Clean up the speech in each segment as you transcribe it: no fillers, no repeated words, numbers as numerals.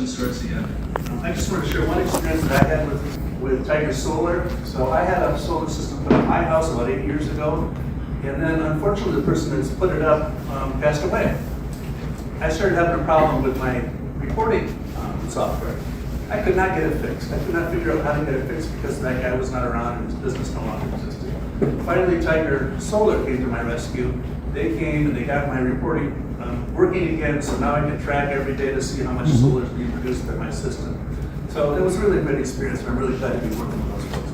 I just want to share one experience that I had with Tiger Solar. So I had a solar system put up at my house about 8 years ago, and then unfortunately the person that's put it up passed away. I started having a problem with my reporting software. I could not get it fixed. I could not figure out how to get it fixed because that guy was not around and his business no longer existed. Finally, Tiger Solar came to my rescue. They came and they got my reporting working again, so now I can track every day to see how much solar is being produced by my system. So it was really a great experience, and I'm really glad to be working with those folks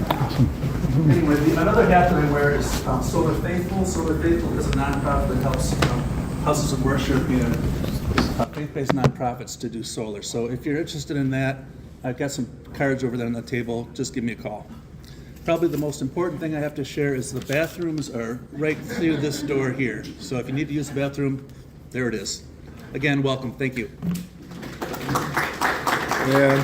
now. Anyway, another hat that I wear is Solar Faithful. Solar Faithful is a nonprofit that helps houses of worship and faith-based nonprofits to do solar. So if you're interested in that, I've got some cards over there on the table. Just give me a call. Probably the most important thing I have to share is the bathrooms are right through this door here. So if you need to use the bathroom, there it is. Again, welcome. Thank you. Yeah, and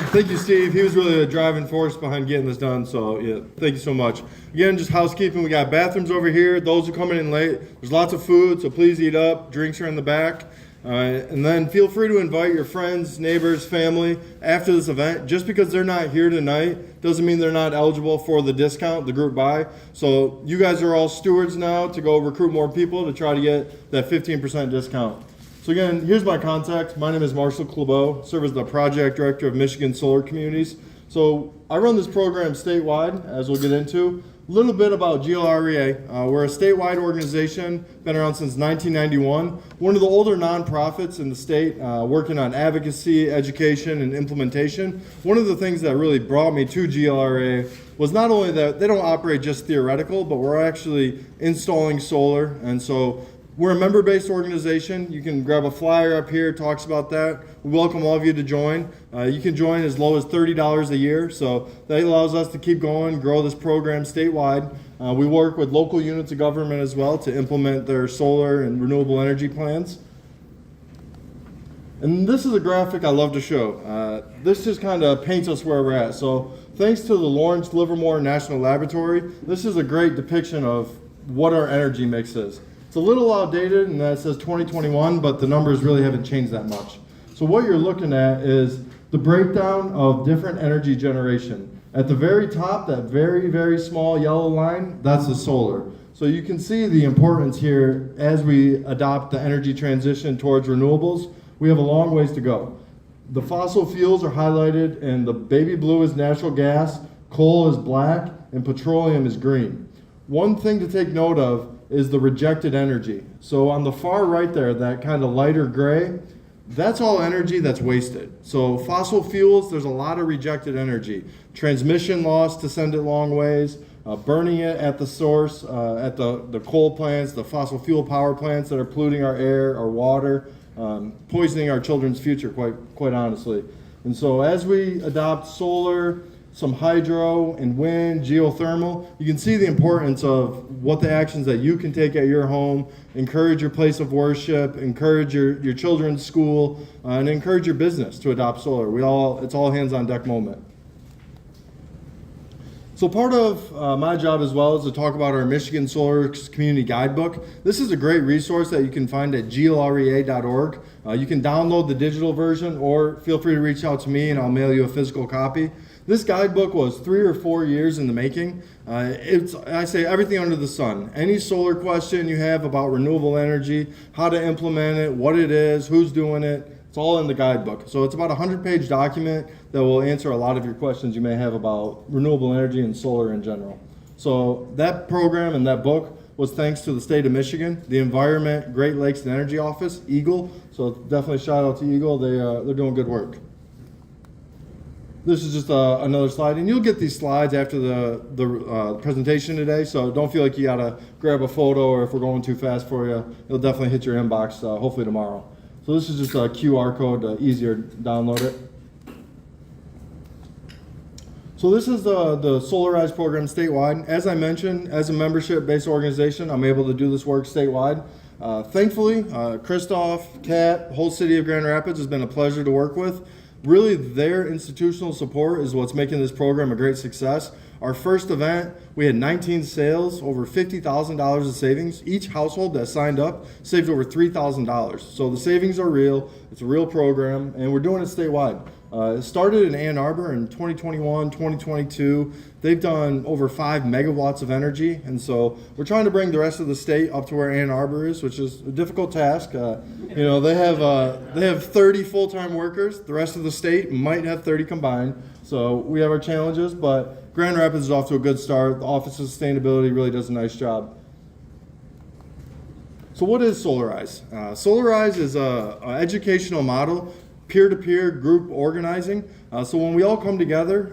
thank you, Steve. He was really the driving force behind getting this done. So yeah, thank you so much. Again, just housekeeping. We got bathrooms over here. Those who are coming in late, there's lots of food, so please eat up. Drinks are in the back. And then feel free to invite your friends, neighbors, family after this event. Just because they're not here tonight doesn't mean they're not eligible for the discount, the group buy. So you guys are all stewards now to go recruit more people to try to get that 15% discount. So again, here's my contact. My name is Marshall Clebeau, serve as the project director of Michigan Solar Communities. So I run this program statewide, as we'll get into. A little bit about GLREA. We're a statewide organization, been around since 1991. One of the older nonprofits in the state, working on advocacy, education, and implementation. One of the things that really brought me to GLREA was not only that they don't operate just theoretical, but we're actually installing solar. And so we're a member-based organization. You can grab a flyer up here, talks about that. We welcome all of you to join. You can join as low as $30 a year, so that allows us to keep going, grow this program statewide. We work with local units of government as well to implement their solar and renewable energy plans. And this is a graphic I love to show. This just kind of paints us where we're at. So thanks to the Lawrence Livermore National Laboratory, this is a great depiction of what our energy mix is. It's a little outdated, and that says 2021, but the numbers really haven't changed that much. So what you're looking at is the breakdown of different energy generation. At the very top, that very, very small yellow line, that's the solar. So you can see the importance here as we adopt the energy transition towards renewables. We have a long ways to go. The fossil fuels are highlighted, and the baby blue is natural gas, coal is black, and petroleum is green. One thing to take note of is the rejected energy. So on the far right there, that kind of lighter gray, that's all energy that's wasted. So fossil fuels, there's a lot of rejected energy. Transmission loss to send it long ways, burning it at the source, at the coal plants, the fossil fuel power plants that are polluting our air, our water, poisoning our children's future, quite honestly. And so as we adopt solar, some hydro and wind, geothermal, you can see the importance of what the actions that you can take at your home, encourage your place of worship, encourage your children's school, and encourage your business to adopt solar. It's all hands on deck moment. So part of my job as well is to talk about our Michigan Solar Community Guidebook. This is a great resource that you can find at glrea.org. You can download the digital version or feel free to reach out to me and I'll mail you a physical copy. This guidebook was 3 or 4 years in the making. I say everything under the sun. Any solar question you have about renewable energy, how to implement it, what it is, who's doing it, it's all in the guidebook. So it's about a 100-page document that will answer a lot of your questions you may have about renewable energy and solar in general. So that program and that book was thanks to the state of Michigan, the Environment, Great Lakes and Energy Office, EGLE. So definitely shout out to EGLE. They're doing good work. This is just another slide, and you'll get these slides after the presentation today, so don't feel like you gotta grab a photo or if we're going too fast for you, it'll definitely hit your inbox hopefully tomorrow. So this is just a QR code, easier to download it. So this is the Solarize program statewide. As I mentioned, as a membership-based organization, I'm able to do this work statewide. Thankfully, Christoph, Kat, whole city of Grand Rapids has been a pleasure to work with. Really, their institutional support is what's making this program a great success. Our first event, we had 19 sales, over $50,000 of savings. Each household that signed up saved over $3,000. So the savings are real. It's a real program, and we're doing it statewide. It started in Ann Arbor in 2021, 2022. They've done over 5 megawatts of energy, and so we're trying to bring the rest of the state up to where Ann Arbor is, which is a difficult task. They have 30 full-time workers. The rest of the state might have 30 combined. So we have our challenges, but Grand Rapids is off to a good start. The Office of Sustainability really does a nice job. So what is Solarize? Solarize is an educational model, peer-to-peer group organizing. So when we all come together,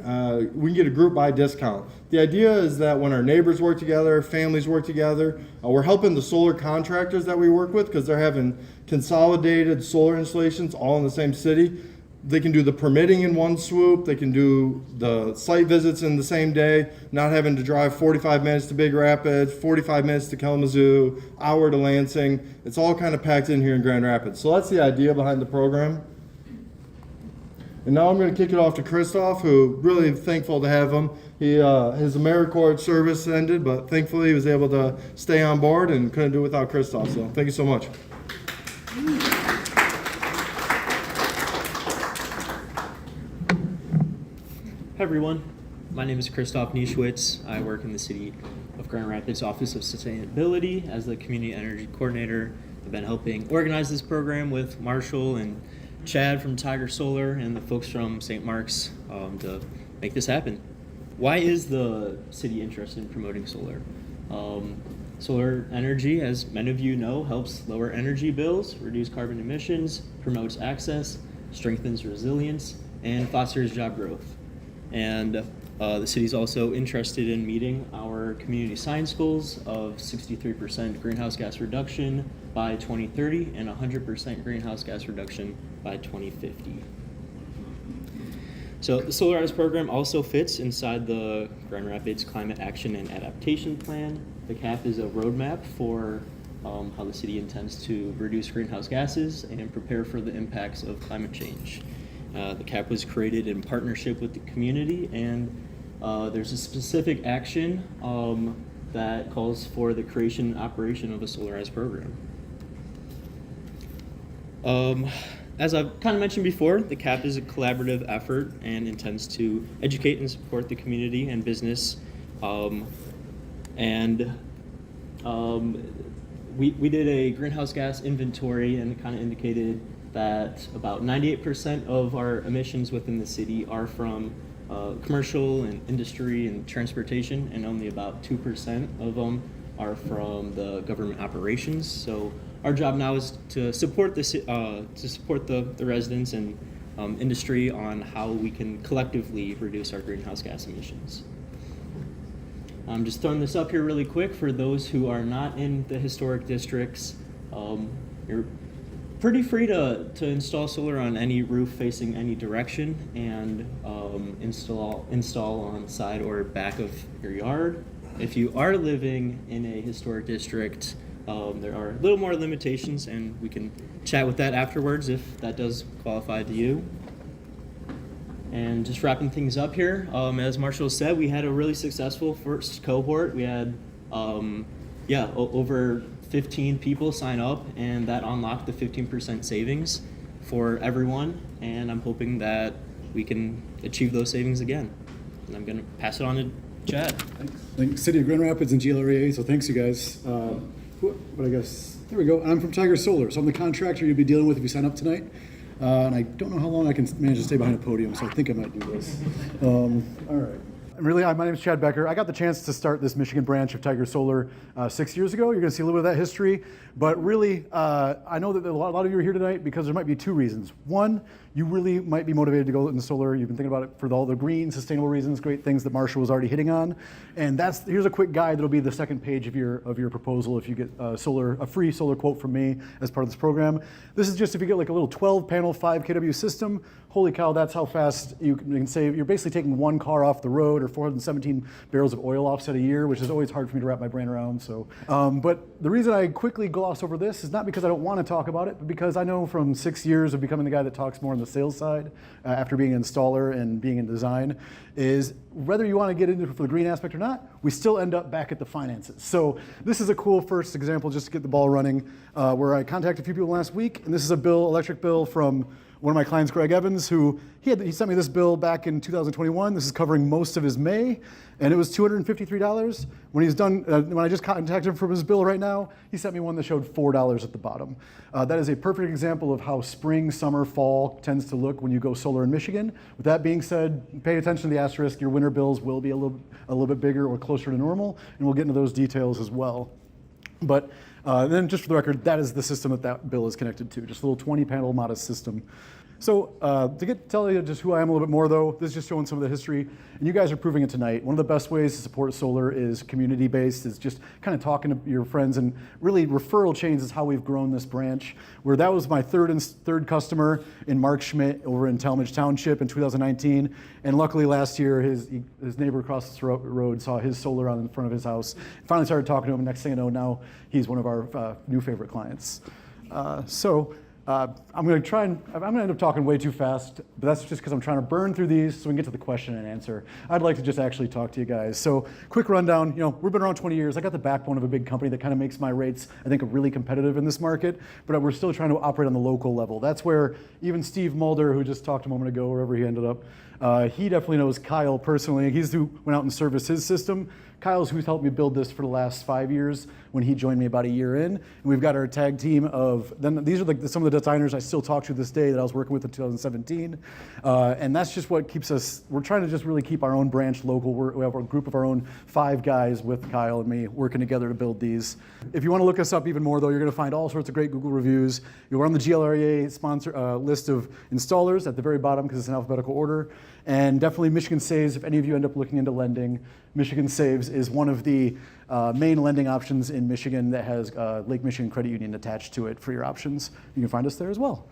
we can get a group buy discount. The idea is that when our neighbors work together, families work together, we're helping the solar contractors that we work with because they're having consolidated solar installations all in the same city. They can do the permitting in one swoop. They can do the site visits in the same day, not having to drive 45 minutes to Big Rapids, 45 minutes to Kalamazoo, hour to Lansing. It's all kind of packed in here in Grand Rapids. So that's the idea behind the program. And now I'm going to kick it off to Christoph, who really thankful to have him. His AmeriCorps service ended, but thankfully he was able to stay on board and couldn't do it without Christoph. So thank you so much. Hi everyone, my name is Christoph Nischwitz. I work in the City of Grand Rapids Office of Sustainability as the Community Energy Coordinator. I've been helping organize this program with Marshall and Chad from Tiger Solar and the folks from St. Mark's to make this happen. Why is the city interested in promoting solar? Solar energy, as many of you know, helps lower energy bills, reduce carbon emissions, promotes access, strengthens resilience, and fosters job growth. And the city is also interested in meeting our community science goals of 63% greenhouse gas reduction by 2030 and 100% greenhouse gas reduction by 2050. So the Solarize program also fits inside the Grand Rapids Climate Action and Adaptation Plan. The CAP is a roadmap for how the city intends to reduce greenhouse gases and prepare for the impacts of climate change. The CAP was created in partnership with the community, and there's a specific action that calls for the creation and operation of a Solarize program. As I've kind of mentioned before, the CAP is a collaborative effort and intends to educate and support the community and business. We did a greenhouse gas inventory, and it kind of indicated that about 98% of our emissions within the city are from commercial and industry and transportation, and only about 2% of them are from the government operations. So our job now is to support the residents and industry on how we can collectively reduce our greenhouse gas emissions. I'm just throwing this up here really quick for those who are not in the historic districts. You're pretty free to install solar on any roof facing any direction and install on the side or back of your yard. If you are living in a historic district, there are a little more limitations, and we can chat with that afterwards if that does qualify to you. And just wrapping things up here, as Marshall said, we had a really successful first cohort. We had over 15 people sign up, and that unlocked the 15% savings for everyone, and I'm hoping that we can achieve those savings again. And I'm going to pass it on to Chad. Thanks, City of Grand Rapids and GLREA, so thanks you guys. But I guess, there we go. I'm from Tiger Solar, so I'm the contractor you'll be dealing with if you sign up tonight. And I don't know how long I can manage to stay behind a podium, so I think I might do this. All right. My name is Chad Becker. I got the chance to start this Michigan branch of Tiger Solar 6 years ago. You're going to see a little bit of that history. But really, I know that a lot of you are here tonight because there might be two reasons. One, you really might be motivated to go into solar. You've been thinking about it for all the green, sustainable reasons, great things that Marshall was already hitting on. And here's a quick guide that'll be the second page of your proposal if you get a free solar quote from me as part of this program. This is just if you get like a little 12-panel 5 kW system. Holy cow, that's how fast you can save. You're basically taking one car off the road or 417 barrels of oil offset a year, which is always hard for me to wrap my brain around. So, but the reason I quickly gloss over this is not because I don't want to talk about it, but because I know from 6 years of becoming the guy that talks more on the sales side, after being an installer and being in design, is whether you want to get into it for the green aspect or not, we still end up back at the finances. So this is a cool first example just to get the ball running, where I contacted a few people last week, and this is a electric bill from one of my clients, Greg Evans, who he sent me this bill back in 2021. This is covering most of his May, and it was $253. When he's done, when I just contacted him for his bill right now, he sent me one that showed $4 at the bottom. That is a perfect example of how spring, summer, fall tends to look when you go solar in Michigan. With that being said, pay attention to the asterisk. Your winter bills will be a little bit bigger or closer to normal, and we'll get into those details as well. But then just for the record, that is the system that bill is connected to, just a little 20-panel modest system. So to tell you just who I am a little bit more though, this is just showing some of the history, and you guys are proving it tonight. One of the best ways to support solar is community-based, is just kind of talking to your friends, and really referral chains is how we've grown this branch, where that was my third customer in Mark Schmidt over in Talmadge Township in 2019, and luckily last year his neighbor across the road saw his solar on in front of his house, finally started talking to him, and next thing I know, now he's one of our new favorite clients. I'm going to end up talking way too fast, but that's just because I'm trying to burn through these so we can get to the question and answer. I'd like to just actually talk to you guys. So quick rundown, we've been around 20 years. I got the backbone of a big company that kind of makes my rates, I think, really competitive in this market, but we're still trying to operate on the local level. That's where even Steve Mulder, who just talked a moment ago, wherever he ended up, he definitely knows Kyle personally. He's who went out and serviced his system. Kyle's who's helped me build this for the last 5 years when he joined me about a year in. And we've got our tag team of, these are some of the designers I still talk to this day that I was working with in 2017. And that's just what keeps us, we're trying to just really keep our own branch local. We have a group of our own 5 guys with Kyle and me working together to build these. If you want to look us up even more though, you're going to find all sorts of great Google reviews. You're on the GLREA sponsor list of installers at the very bottom because it's in alphabetical order. And definitely Michigan Saves, if any of you end up looking into lending, Michigan Saves is one of the main lending options in Michigan that has Lake Michigan Credit Union attached to it for your options. You can find us there as well.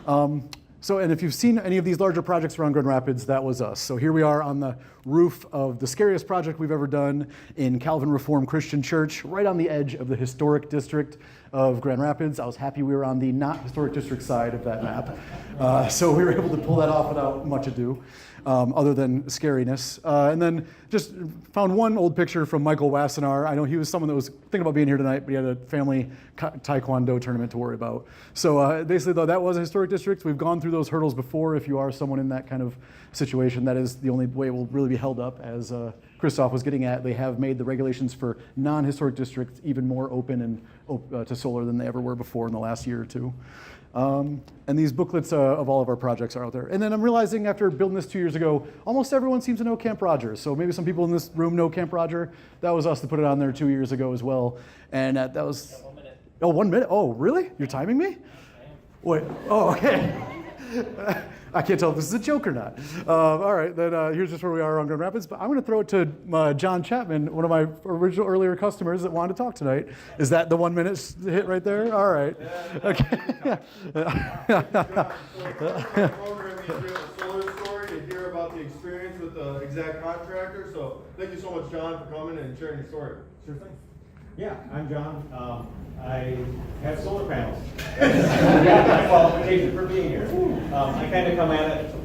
And if you've seen any of these larger projects around Grand Rapids, that was us. So here we are on the roof of the scariest project we've ever done in Calvin Reformed Christian Church, right on the edge of the historic district of Grand Rapids. I was happy we were on the not historic district side of that map. So we were able to pull that off without much ado. Other than scariness. And then just found one old picture from Michael Wassenaar. I know he was someone that was thinking about being here tonight, but he had a family taekwondo tournament to worry about. So basically, though, that was a historic district. We've gone through those hurdles before. If you are someone in that kind of situation, that is the only way it will really be held up. As Christoph was getting at, they have made the regulations for non-historic districts even more open and to solar than they ever were before in the last year or two. And these booklets of all of our projects are out there. And then I'm realizing after building this 2 years ago, almost everyone seems to know Camp Roger. So maybe some people in this room know Camp Roger. That was us that put it on there 2 years ago as well. And that was... 1 minute. Oh, 1 minute? Oh, really? You're timing me? Wait. Oh, okay. I can't tell if this is a joke or not. All right, then here's just where we are on Grand Rapids. But I'm going to throw it to John Chapman, one of my original earlier customers that wanted to talk tonight. Is that the 1 minute hit right there? All right. Okay. Solar story to hear about the experience with the exact contractor. So thank you so much, John, for coming and sharing your story. Sure thing. Yeah, I'm John. I have solar panels. That's my qualification for being here. I kind of come at it,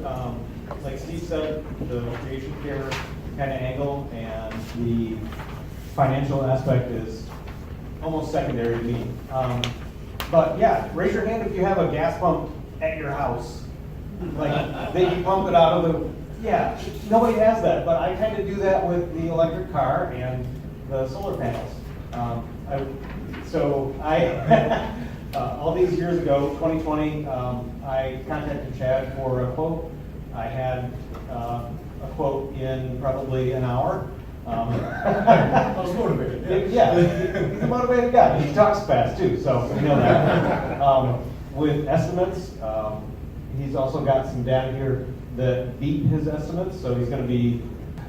like Steve said, the creation care kind of angle, and the financial aspect is almost secondary to me. But yeah, raise your hand if you have a gas pump at your house. Like, that you pump it out of the, yeah, nobody has that, but I kind of do that with the electric car and the solar panels. All these years ago, 2020, I contacted Chad for a quote. I had a quote in probably an hour. I was motivated. Yeah, he's a motivated guy. He talks fast too, so we know that. With estimates, he's also got some data here that beat his estimates, so he's going to be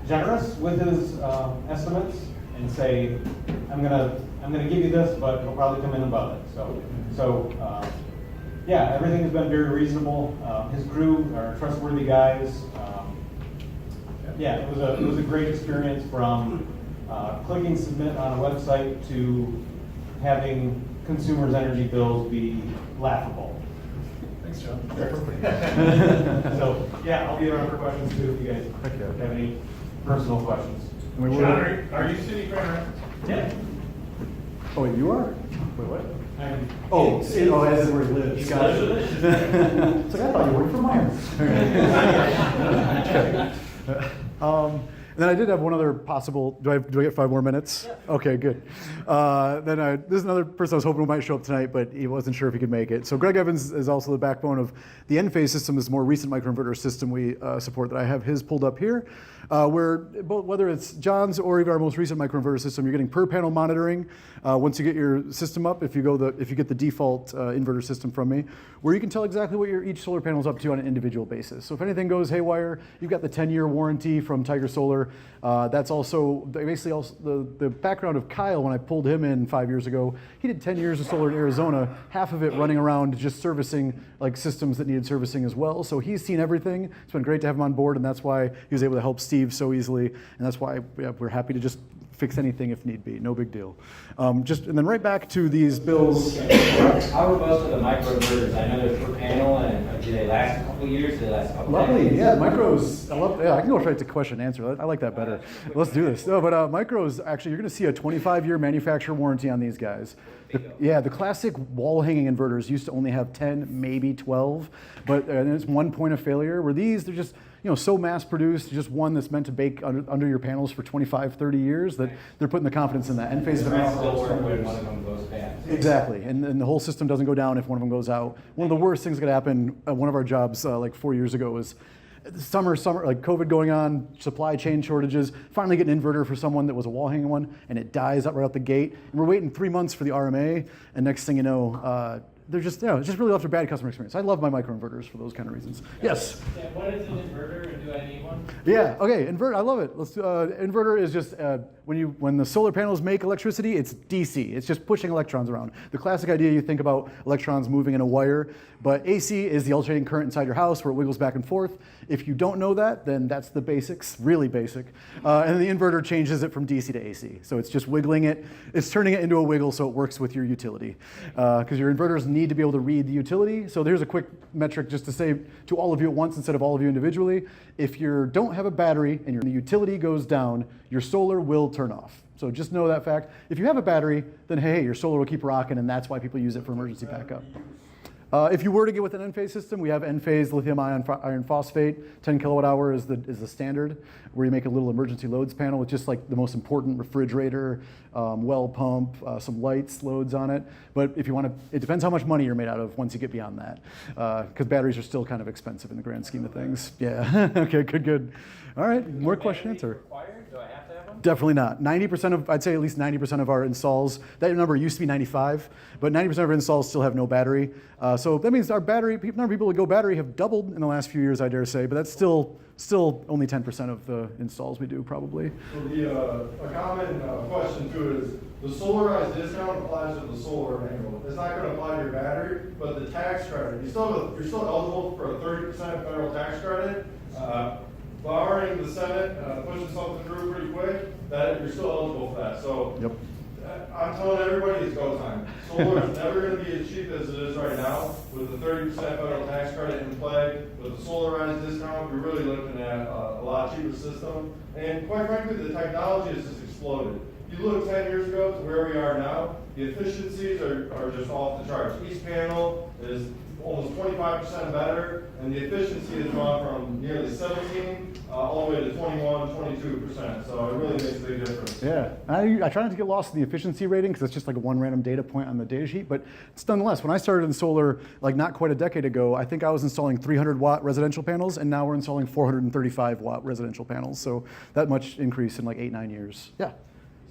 generous with his estimates and say, I'm gonna give you this, but it'll probably come in above it. Yeah, everything has been very reasonable. His crew are trustworthy guys. Yeah, it was a great experience from clicking submit on a website to having consumers' energy bills be laughable. Thanks, John. So, yeah, I'll be around for questions too if you guys have any personal questions. John, are you city Grand Rapids? Yeah. Oh, wait, you are? Wait, what? As in where he lives. Gotcha. It's like, I thought you worked for Myers. And then I did have one other possible, do I get 5 more minutes? Yeah. Okay, good. This is another person I was hoping might show up tonight, but he wasn't sure if he could make it. So Greg Evans is also the backbone of the Enphase system, this more recent microinverter system we support that I have his pulled up here, where whether it's John's or even our most recent microinverter system, you're getting per panel monitoring once you get your system up, if you get the default inverter system from me, where you can tell exactly what each solar panel is up to on an individual basis. So if anything goes haywire, you've got the 10-year warranty from Tiger Solar. That's also basically also the background of Kyle. When I pulled him in 5 years ago, he did 10 years of solar in Arizona, half of it running around just servicing like systems that needed servicing as well. So he's seen everything. It's been great to have him on board, and that's why he was able to help Steve so easily, and that's why we're happy to just fix anything if need be. No big deal. And then right back to these bills. How are most of the microinverters? I know they're per panel, and do they last a couple of years? Do they last a couple of Lovely, decades? yeah. Micros, I can go straight to question and answer. I like that better. Let's do this. No, but micros, actually, you're going to see a 25-year manufacturer warranty on these guys. The classic wall-hanging inverters used to only have 10, maybe 12, but it's one point of failure. Where these, they're just so mass-produced, just one that's meant to bake under your panels for 25, 30 years that they're putting the confidence in that. Enphase Still work when one of them goes bad. Exactly, and the whole system doesn't go down if one of them goes out. One of the worst things that could happen, one of our jobs like 4 years ago was summer, like COVID going on, supply chain shortages, finally get an inverter for someone that was a wall hanging one, and it dies right out the gate. And we're waiting 3 months for the RMA, and next thing you know, they're just, it's just really left a bad customer experience. I love my microinverters for those kind of reasons. Yes? Yeah, what is an inverter and do I need one? Yeah, okay, inverter, I love it. Inverter is just, when the solar panels make electricity, it's DC. It's just pushing electrons around. The classic idea, you think about electrons moving in a wire, but AC is the alternating current inside your house where it wiggles back and forth. If you don't know that, then that's the basics, really basic. And the inverter changes it from DC to AC. So it's just wiggling it. It's turning it into a wiggle so it works with your utility. Because your inverters need to be able to read the utility. So there's a quick metric just to say to all of you at once instead of all of you individually. If you don't have a battery and the utility goes down, your solar will turn off. So just know that fact. If you have a battery, then hey, your solar will keep rocking, and that's why people use it for emergency backup. If you were to get with an Enphase system, we have Enphase lithium iron phosphate. 10 kilowatt hour is the standard, where you make a little emergency loads panel with just like the most important refrigerator, well pump, some lights, loads on it. But if you want to, it depends how much money you're made out of once you get beyond that, because batteries are still kind of expensive in the grand scheme of things. Yeah. Okay. Good. All right. More question answer. Do I have to have one? Definitely not. 90% of, I'd say at least 90% of our installs, that number used to be 95, but 90% of our installs still have no battery. So that means our battery, number of people that go battery have doubled in the last few years, I dare say, but that's still only 10% of the installs we do, probably. So a common question too is, the Solarize discount applies to the solar angle. It's not going to apply to your battery, but the tax credit, you're still eligible for a 30% federal tax credit. Barring the Senate pushing something through pretty quick, that you're still eligible for that. So Yep. I'm telling everybody it's go time. Solar is never going to be as cheap as it is right now. With the 30% federal tax credit in play, with the Solarize discount, you're really looking at a lot cheaper system. And quite frankly, the technology has just exploded. If you look 10 years ago to where we are now, the efficiencies are just off the charts. Each panel is almost 25% better, and the efficiency has gone from nearly 17 all the way to 21, 22%. So it really makes a big difference. Yeah, I try not to get lost in the efficiency rating because it's just like one random data point on the data sheet, but it's nonetheless, when I started in solar, like not quite a decade ago, I think I was installing 300-watt residential panels, and now we're installing 435-watt residential panels. So that much increase in like 8-9 years. Yeah. You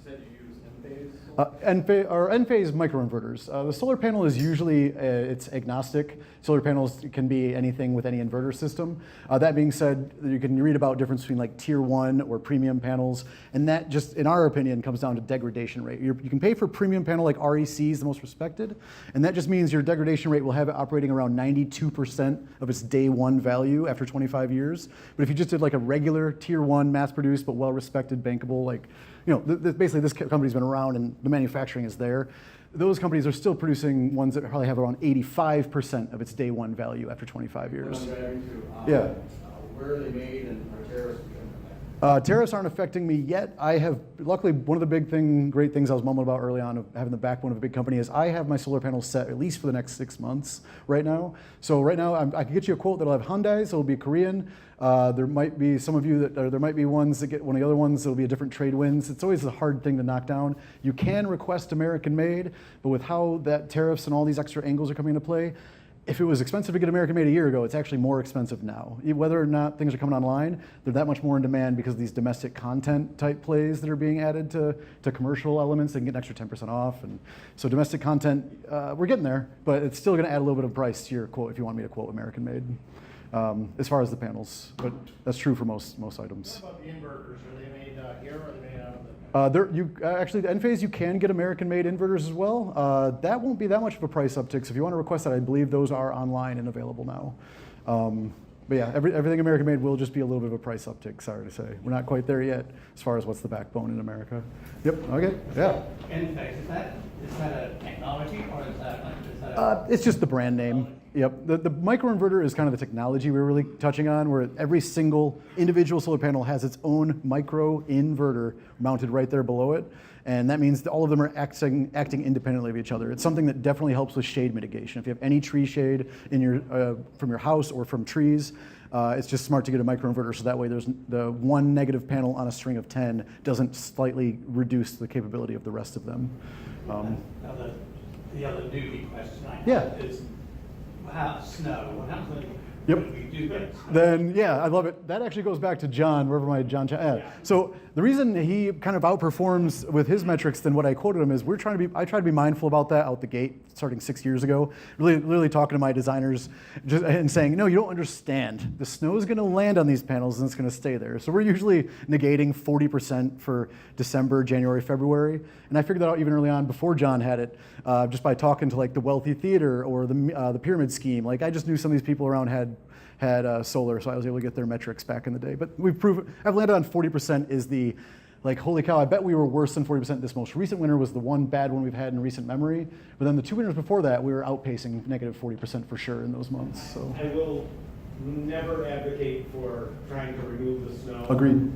said you use Enphase? N-phase microinverters. The solar panel is usually, it's agnostic. Solar panels can be anything with any inverter system. That being said, you can read about difference between like tier 1 or premium panels, and that just, in our opinion, comes down to degradation rate. You can pay for premium panel like REC is the most respected, and that just means your degradation rate will have it operating around 92% of its day one value after 25 years. But if you just did like a regular tier 1 mass-produced but well-respected bankable, like, basically this company's been around and the manufacturing is there. Those companies are still producing ones that probably have around 85% of its day one value after 25 years. Yeah. Where are they made and are tariffs becoming? Tariffs aren't affecting me yet. I have, luckily, one of the great things I was mumbling about early on of having the backbone of a big company is I have my solar panels set at least for the next 6 months right now. So right now, I can get you a quote that'll have Hyundai's, it'll be Korean. There might be some of you that, or there might be ones that get one of the other ones that'll be a different trade wins. It's always a hard thing to knock down. You can request American made, but with how that tariffs and all these extra angles are coming into play, if it was expensive to get American made a year ago, it's actually more expensive now. Whether or not things are coming online, they're that much more in demand because of these domestic content type plays that are being added to commercial elements. They can get an extra 10% off. And so domestic content, we're getting there, but it's still gonna add a little bit of price to your quote if you want me to quote American made, as far as the panels. But that's true for most items. What about the inverters? Are they made here or are they made out of the? Actually, the Enphase, you can get American-made inverters as well. That won't be that much of a price uptick. So if you want to request that, I believe those are online and available now. But yeah, everything American-made will just be a little bit of a price uptick. Sorry to say, we're not quite there yet as far as what's the backbone in America. Yep. Okay. Yeah. Enphase, is that a technology or is that It's just the brand name. Yep. The microinverter is kind of the technology we're really touching on, where every single individual solar panel has its own micro inverter mounted right there below it. And that means that all of them are acting independently of each other. It's something that definitely helps with shade mitigation. If you have any tree shade in from your house or from trees, it's just smart to get a microinverter so that way there's the one negative panel on a string of 10 doesn't slightly reduce the capability of the rest of them. Now the other newbie question I Yeah. have is, how snow? What happens Yep. when we do get snow? Then, yeah, I love it. That actually goes back to John, wherever my John. So the reason he kind of outperforms with his metrics than what I quoted him is I try to be mindful about that out the gate, starting 6 years ago. Really talking to my designers and saying, no, you don't understand. The snow is going to land on these panels and it's going to stay there. So we're usually negating 40% for December, January, February. And I figured that out even early on before John had it, just by talking to like the Wealthy Theater or the Pyramid Scheme. Like I just knew some of these people around had solar, so I was able to get their metrics back in the day. But we've proven, I've landed on 40% is the, like, holy cow, I bet we were worse than 40%. This most recent winter was the one bad one we've had in recent memory. But then the 2 winters before that, we were outpacing negative 40% for sure in those months. So I will never advocate for trying to remove the snow. Agreed.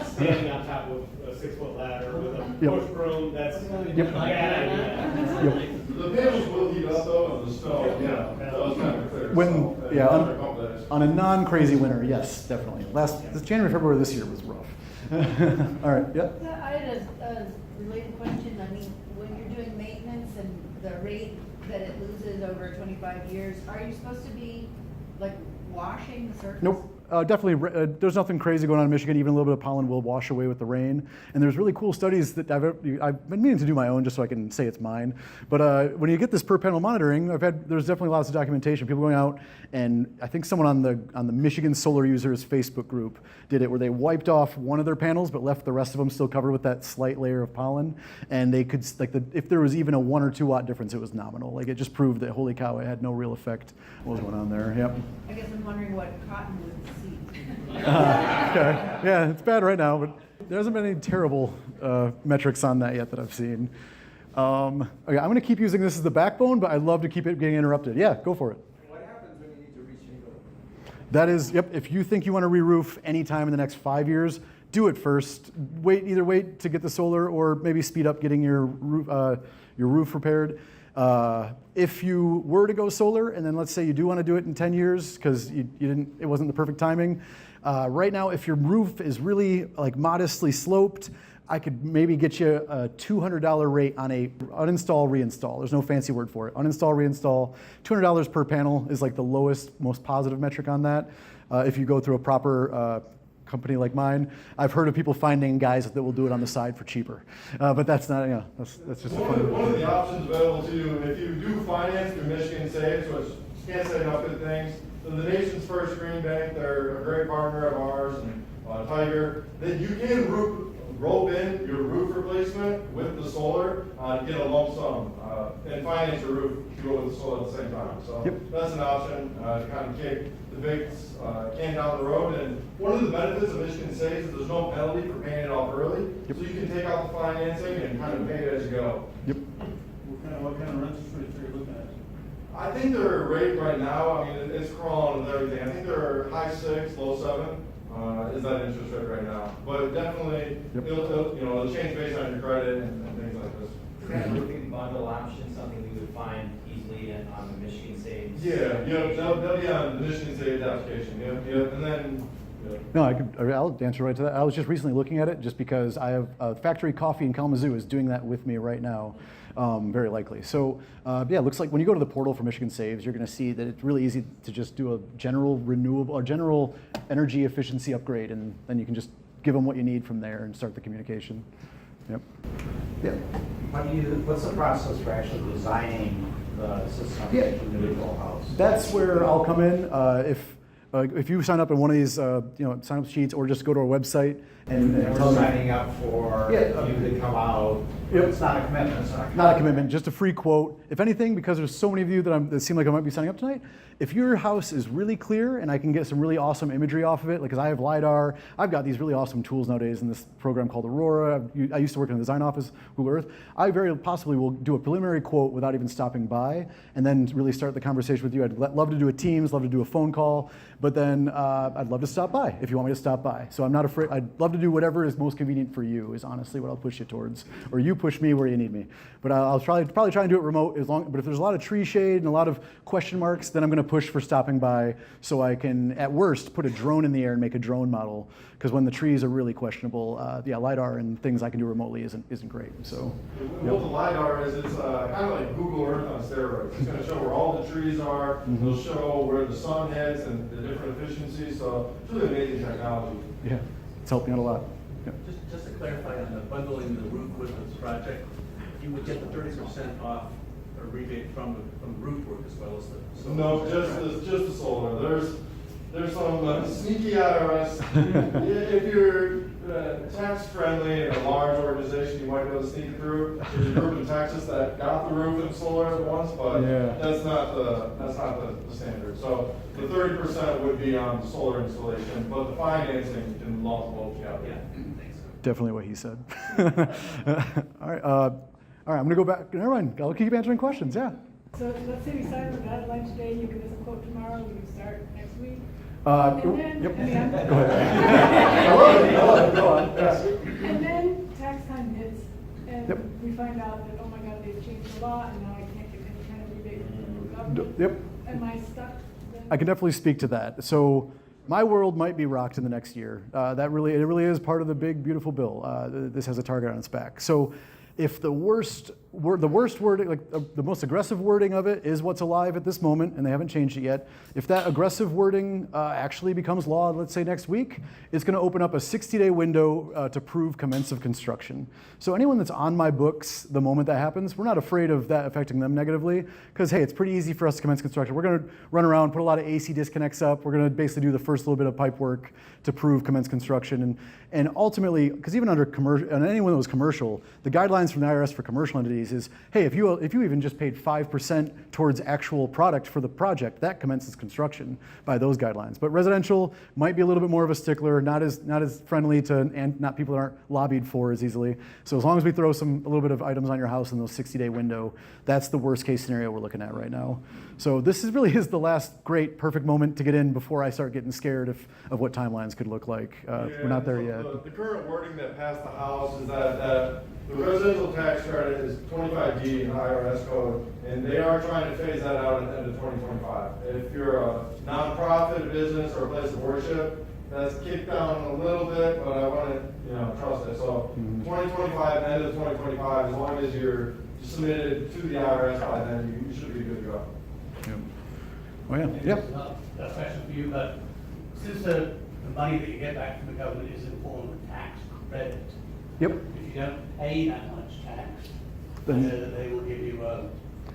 Standing on top of a 6-foot ladder with a Yep. push broom, that's Yep. a bad idea. Yep. The panels will heat up though, and the snow, yeah, that was kind of clear. On a non-crazy winter, yes, definitely. This January, February this year was rough. All right, yeah. Yeah, I had a related question. I mean, when you're doing maintenance and the rate that it loses over 25 years, are you supposed to be like washing the surface? Nope. Definitely, there's nothing crazy going on in Michigan. Even a little bit of pollen will wash away with the rain. And there's really cool studies that I've been meaning to do my own just so I can say it's mine. But when you get this per panel monitoring, there's definitely lots of documentation. People going out, and I think someone on the Michigan Solar Users Facebook group did it, where they wiped off one of their panels but left the rest of them still covered with that slight layer of pollen. And they could, if there was even a 1 or 2 watt difference, it was nominal. Like it just proved that holy cow, it had no real effect. What was going on there? Yep. I guess I'm wondering what Cottonwood sees. Okay. Yeah, it's bad right now, but there hasn't been any terrible metrics on that yet that I've seen. Okay, I'm going to keep using this as the backbone, but I'd love to keep it getting interrupted. Yeah, go for it. What happens when you need to reshingle? That is, yep, if you think you want to re-roof anytime in the next 5 years, do it first. Either wait to get the solar or maybe speed up getting your roof repaired. If you were to go solar, and then let's say you do want to do it in 10 years because it wasn't the perfect timing. Right now, if your roof is really like modestly sloped, I could maybe get you a $200 rate on a uninstall, reinstall. There's no fancy word for it. Uninstall, reinstall. $200 per panel is like the lowest, most positive metric on that. If you go through a proper company like mine. I've heard of people finding guys that will do it on the side for cheaper, but that's not, that's just a fun. One of the options available to you, if you do finance through Michigan Saves, which can't say enough good things, so the nation's first green bank, they're a great partner of ours, and Tiger, that you can rope in your roof replacement with the solar to get a lump sum and finance your roof to go with the solar at the same time. So that's an option to kind of kick the big can down the road. And one of the benefits of Michigan Saves is there's no penalty for paying it off early, so you can take out the financing and kind of pay it as you go. What kind of rent rates are you looking at? I think their rate right now, I mean, it's crawling with everything. I think they're high 6, low 7. Is that interest rate right now? But definitely, it'll change based on your credit and things like this. Is that roofing bundle option something we would find easily on the Michigan Saves? Yeah, they'll be on the Michigan Saves application. And then. No, I'll answer right to that. I was just recently looking at it just because I have Factory Coffee in Kalamazoo is doing that with me right now, very likely. So yeah, it looks like when you go to the portal for Michigan Saves, you're going to see that it's really easy to just do a general renewable or general energy efficiency upgrade, and then you can just give them what you need from there and start the communication. Yep. Yeah. What's the process for actually designing the system for the individual house? That's where I'll come in. If you sign up in one of these, sign up sheets, or just go to our website and we're tell them. signing up for you to come out. Yep. It's not a commitment. It's Not a commitment, just a free quote. If anything, because there's so many of you that seem like I might be signing up tonight, if your house is really clear and I can get some really awesome imagery off of it, like because I have LiDAR, I've got these really awesome tools nowadays in this program called Aurora. I used to work in the design office, Google Earth. I very possibly will do a preliminary quote without even stopping by, and then really start the conversation with you. I'd love to do a Teams, love to do a phone call, but then I'd love to stop by if you want me to stop by. So I'm not afraid. I'd love to do whatever is most convenient for you is honestly what I'll push you towards, or you push me where you need me. But I'll probably try and do it remote but if there's a lot of tree shade and a lot of question marks, then I'm going to push for stopping by so I can, at worst, put a drone in the air and make a drone model. Because when the trees are really questionable, LiDAR and things I can do remotely isn't great. So What the LiDAR is, it's kind of like Google Earth on steroids. It's going to show where all the trees are. It'll show where the sun hits and the different efficiencies. So it's really amazing technology. yeah, it's helping out a lot. Yeah. Just to clarify on the bundling the roof with this project, you would get the 30% off or rebate from roof work as well as the solar. No, just the solar. There's some sneaky IRS. If you're tax friendly in a large organization, you might be able to sneak through. There's a group in Texas that got the roof and solar at once, but that's not the standard. So the 30% would be on solar installation, but the financing can multiple. Yeah. Thanks. Definitely what he said. All right. All right, I'm going to go back. Never mind. I'll keep answering questions. Yeah. So let's say we sign with deadline today, you give us a quote tomorrow, we can start next week. Yep. And then, Go ahead. I love it. Go on. Yeah. And then tax time hits, and Yep. we find out that, oh my God, they've changed a lot, and now I can't get any kind of rebate from the government. Yep. Am I stuck then? I can definitely speak to that. So my world might be rocked in the next year. It really is part of the big, beautiful bill. This has a target on its back. So if the worst wording, like the most aggressive wording of it is what's alive at this moment, and they haven't changed it yet, if that aggressive wording actually becomes law, let's say next week, it's going to open up a 60-day window to prove commence of construction. So anyone that's on my books the moment that happens, we're not afraid of that affecting them negatively, because hey, it's pretty easy for us to commence construction. We're going to run around, put a lot of AC disconnects up. We're going to basically do the first little bit of pipe work to prove commence construction, and ultimately, because even under commercial, and anyone that was commercial, the guidelines from the IRS for commercial entities is, hey, if you even just paid 5% towards actual product for the project, that commences construction by those guidelines. But residential might be a little bit more of a stickler, not as friendly to, and not people that aren't lobbied for as easily. So as long as we throw a little bit of items on your house in those 60-day window, that's the worst case scenario we're looking at right now. So this really is the last great perfect moment to get in before I start getting scared of what timelines could look like. We're not there yet. The current wording that passed the House is that the residential tax credit is 25D in the IRS code, and they are trying to phase that out at the end of 2025. If you're a nonprofit business or a place of worship, that's kicked down a little bit, but I want to trust it. So 2025, end of 2025, as long as you're submitted to the IRS by then, you should be good to go. Yeah. Oh yeah. Yep. A question for you, but since the the money that you get back from the government is in the form of tax credit. Yep. If you don't pay that much tax, Then- then they will give you a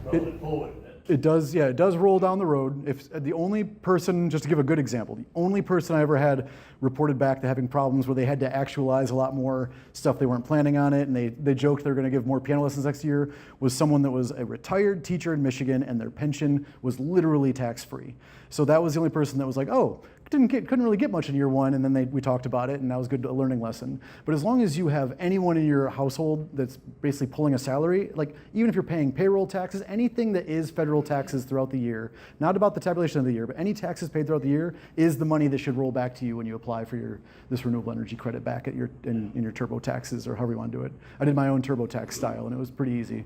roll it forward. It does, yeah, it does roll down the road. If the only person, just to give a good example, the only person I ever had reported back to having problems where they had to actualize a lot more stuff they weren't planning on it, and they joked they were going to give more piano lessons next year, was someone that was a retired teacher in Michigan, and their pension was literally tax-free. So that was the only person that was like, oh, couldn't really get much in year one, and then we talked about it, and that was good, a learning lesson. But as long as you have anyone in your household that's basically pulling a salary, like even if you're paying payroll taxes, anything that is federal taxes throughout the year, not about the tabulation of the year, but any taxes paid throughout the year is the money that should roll back to you when you apply for this renewable energy credit back at in your turbo taxes or however you want to do it. I did my own TurboTax style, and it was pretty easy.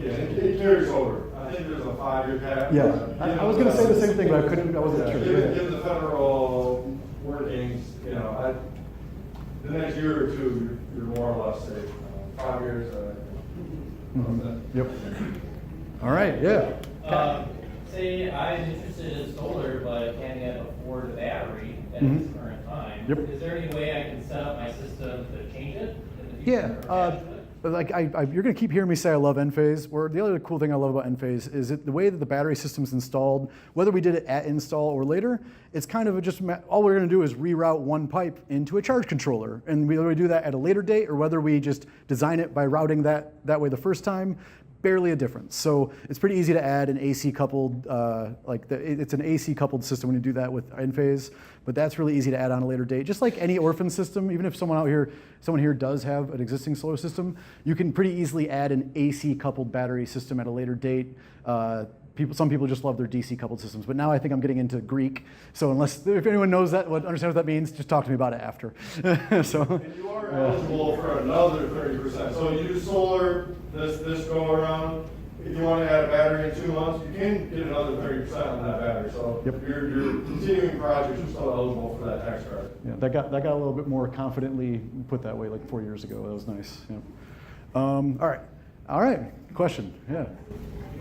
Yeah, it carries over. I think there's a 5-year cap. Yeah, I was going to say the same thing, but I wasn't sure. Given the federal workings, the next year or two, you're more or less safe. 5 years. Yep. All right, yeah. Say I'm interested in solar, but can't yet afford a battery at this current time. Yep. Is there any way I can set up my system to change it in the future? Yeah. or add to it? Like you're going to keep hearing me say I love Enphase. The other cool thing I love about Enphase is the way that the battery system's installed. Whether we did it at install or later, it's kind of just all we're going to do is reroute one pipe into a charge controller, and whether we do that at a later date or whether we just design it by routing that way the first time. Barely a difference. So it's pretty easy to add an AC coupled, it's an AC coupled system when you do that with Enphase, but that's really easy to add on a later date. Just like any orphan system, even if someone here does have an existing solar system, you can pretty easily add an AC coupled battery system at a later date. Some people just love their DC coupled systems, but now I think I'm getting into Greek. So if anyone knows that, understands what that means, just talk to me about it after. So. And you are eligible for another 30%. So you do solar this go around. If you want to add a battery in 2 months, you can get another 30% on that battery. So your continuing projects are still eligible for that tax credit. Yeah, that got a little bit more confidently put that way like 4 years ago. That was nice. Yeah. All right. Question. Yeah.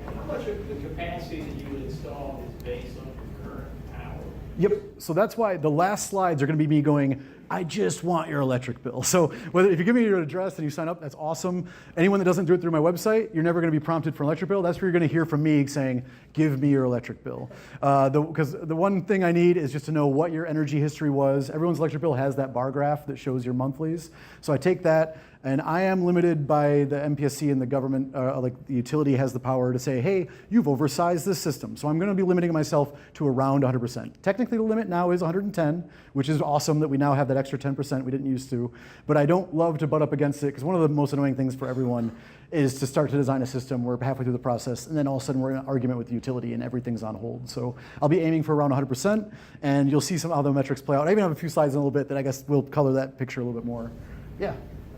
How much of the capacity that you would install is based on your current power? Yep. So that's why the last slides are going to be me going, I just want your electric bill. So if you give me your address and you sign up, that's awesome. Anyone that doesn't do it through my website, you're never going to be prompted for an electric bill. That's where you're going to hear from me saying, give me your electric bill. Because the one thing I need is just to know what your energy history was. Everyone's electric bill has that bar graph that shows your monthlies. So I take that, and I am limited by the MPSC and the government, the utility has the power to say, hey, you've oversized this system. So I'm going to be limiting myself to around 100%. Technically, the limit now is 110, which is awesome that we now have that extra 10% we didn't used to. But I don't love to butt up against it, because one of the most annoying things for everyone is to start to design a system. We're halfway through the process, and then all of a sudden we're in an argument with the utility and everything's on hold. So I'll be aiming for around 100%, and you'll see some other metrics play out. I even have a few slides in a little bit that I guess will color that picture a little bit more. Yeah.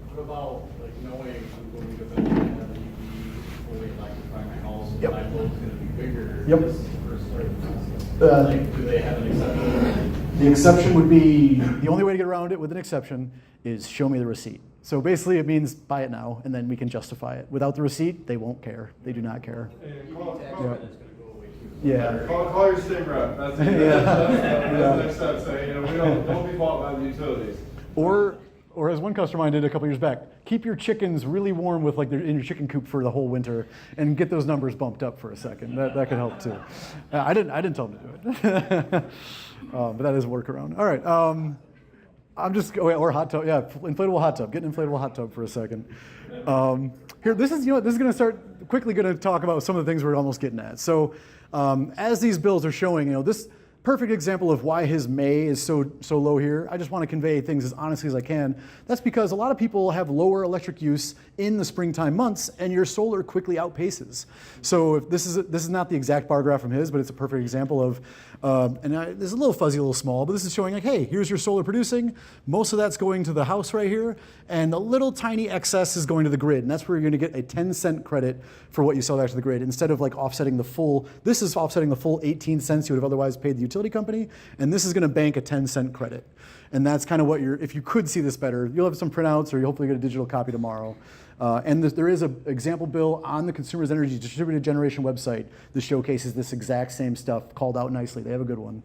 What about knowing I'm going to eventually have an EV fully electrify my house, and my load's going to be bigger? Yep. This is the first part of the process. Do they have an exception? The exception would be, the only way to get around it with an exception is show me the receipt. So basically it means buy it now, and then we can justify it. Without the receipt, they won't care. They do not care. Yeah. Call your state rep. That's the next step. Say, don't be bought by the utilities. Or as one customer I did a couple years back, keep your chickens really warm with they're in your chicken coop for the whole winter, and get those numbers bumped up for a second. That could help too. I didn't tell them to do it, but that is a workaround. All right, or hot tub. Yeah, inflatable hot tub. Get an inflatable hot tub for a second. Here, this is going to start quickly. Going to talk about some of the things we're almost getting at. So, as these bills are showing, this. Perfect example of why his May is so low here. I just want to convey things as honestly as I can. That's because a lot of people have lower electric use in the springtime months, and your solar quickly outpaces. So if this is not the exact bar graph from his, but it's a perfect example of, there's a little fuzzy, a little small, but this is showing hey, here's your solar producing. Most of that's going to the house right here, and the little tiny excess is going to the grid, and that's where you're going to get a 10-cent credit for what you sell back to the grid, instead of offsetting the full. This is offsetting the full 18 cents you would have otherwise paid the utility company, and this is going to bank a 10-cent credit. And that's kind of what if you could see this better, you'll have some printouts, or you'll hopefully get a digital copy tomorrow. And there is an example bill on the Consumers Energy Distributed Generation website that showcases this exact same stuff called out nicely. They have a good one.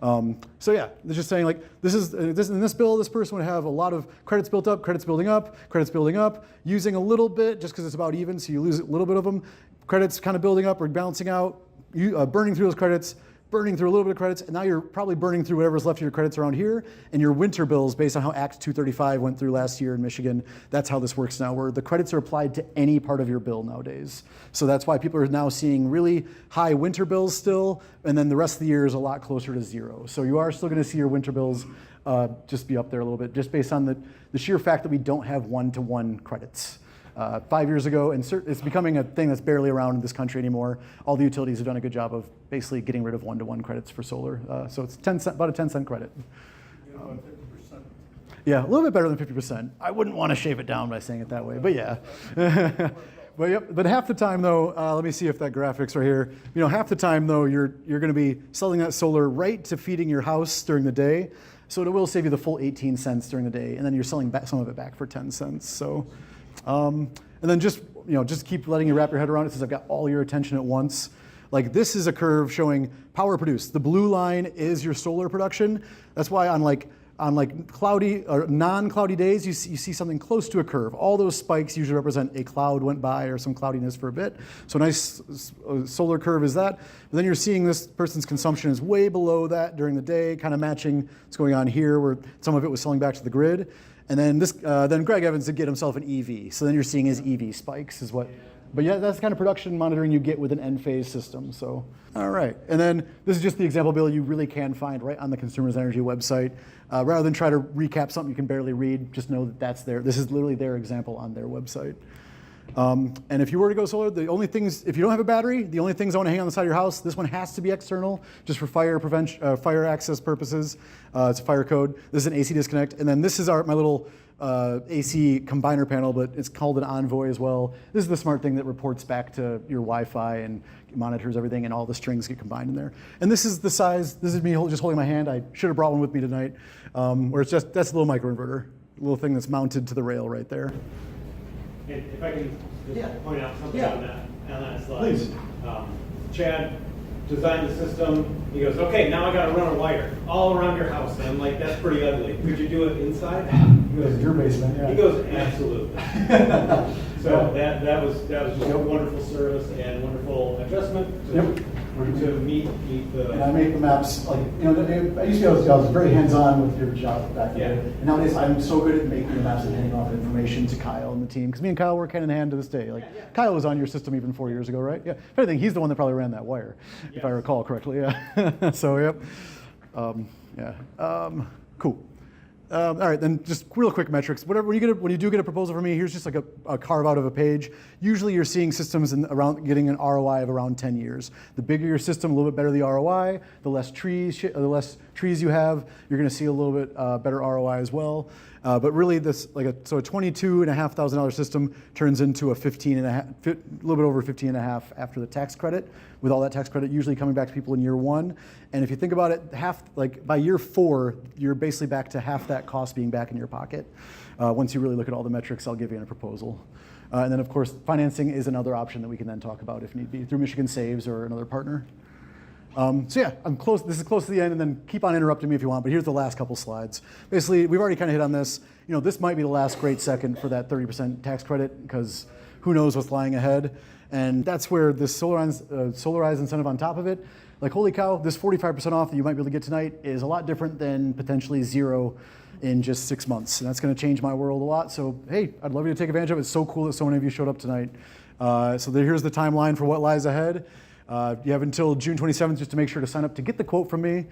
So yeah, they're just saying like, in this bill, this person would have a lot of credits built up, credits building up, credits building up, using a little bit just because it's about even, so you lose a little bit of them, credits kind of building up or balancing out, burning through those credits, burning through a little bit of credits, and now you're probably burning through whatever's left of your credits around here, and your winter bills, based on how Act 235 went through last year in Michigan, that's how this works now, where the credits are applied to any part of your bill nowadays. So that's why people are now seeing really high winter bills still, and then the rest of the year is a lot closer to zero. So you are still gonna see your winter bills just be up there a little bit, just based on the sheer fact that we don't have one-to-one credits. 5 years ago, and it's becoming a thing that's barely around in this country anymore. All the utilities have done a good job of basically getting rid of one-to-one credits for solar. So it's about a 10-cent credit. Yeah, a little bit better than 50%. I wouldn't want to shave it down by saying it that way, but yeah. But half the time though, let me see if that graphic's right here. Half the time though, you're going to be selling that solar right to feeding your house during the day. So it will save you the full 18 cents during the day, and then you're selling some of it back for 10 cents. So. And then just keep letting you wrap your head around it, since I've got all your attention at once. Like, this is a curve showing power produced. The blue line is your solar production. That's why on cloudy or non-cloudy days, you see something close to a curve. All those spikes usually represent a cloud went by or some cloudiness for a bit. So a nice solar curve is that. But then you're seeing this person's consumption is way below that during the day, kind of matching what's going on here, where some of it was selling back to the grid. And then then Greg Evans did get himself an EV. So then you're seeing his EV spikes is what. But yeah, that's the kind of production monitoring you get with an end-phase system. So, all right. And then this is just the example bill you really can find right on the Consumers Energy website. Rather than try to recap something you can barely read, just know that that's there. This is literally their example on their website. And if you were to go solar, the only things, if you don't have a battery, the only things I want to hang on the side of your house, this one has to be external, just for fire prevention, fire access purposes. It's a fire code. This is an AC disconnect. And then this is my little AC combiner panel, but it's called an Envoy as well. This is the smart thing that reports back to your Wi-Fi and monitors everything, and all the strings get combined in there. And this is the size, this is me just holding my hand. I should have brought one with me tonight, where it's just, that's a little microinverter, a little thing that's mounted to the rail right there. If I can just point out something Yeah. on that slide. Please. Chad designed the system. He goes, okay, now I got to run a wire all around your house. And I'm like, that's pretty ugly. Could you do it inside? He goes, Your basement, yeah. He goes, absolutely. So that was just a wonderful service and wonderful adjustment to meet the. And I make the maps, like, I used to be I was very hands-on with your job back then. And nowadays I'm so good at making the maps and handing off information to Kyle and the team, because me and Kyle work hand in hand to this day. Like, Kyle was on your system even 4 years ago, right? Yeah. If anything, he's the one that probably ran that wire, if I recall correctly. Yeah. So, yep. Cool. All right, then just real quick metrics. When you do get a proposal from me, here's just like a carve out of a page. Usually you're seeing systems getting an ROI of around 10 years. The bigger your system, a little bit better the ROI. The less trees you have, you're going to see a little bit better ROI as well. But really, this a $22,500 system turns into a little bit over 15.5 after the tax credit. With all that tax credit usually coming back to people in year one. And if you think about it, by year 4, you're basically back to half that cost being back in your pocket. Once you really look at all the metrics I'll give you in a proposal. And then of course, financing is another option that we can then talk about if need be, through Michigan Saves or another partner. So yeah, I'm close. This is close to the end, and then keep on interrupting me if you want, but here's the last couple slides. Basically, we've already kind of hit on this. This might be the last great second for that 30% tax credit, because who knows what's lying ahead. And that's where this Solarize incentive on top of it, like, holy cow, this 45% off that you might be able to get tonight is a lot different than potentially zero in just 6 months. And that's gonna change my world a lot. So hey, I'd love you to take advantage of it. It's so cool that so many of you showed up tonight. Here's the timeline for what lies ahead. You have until June 27th just to make sure to sign up to get the quote from me.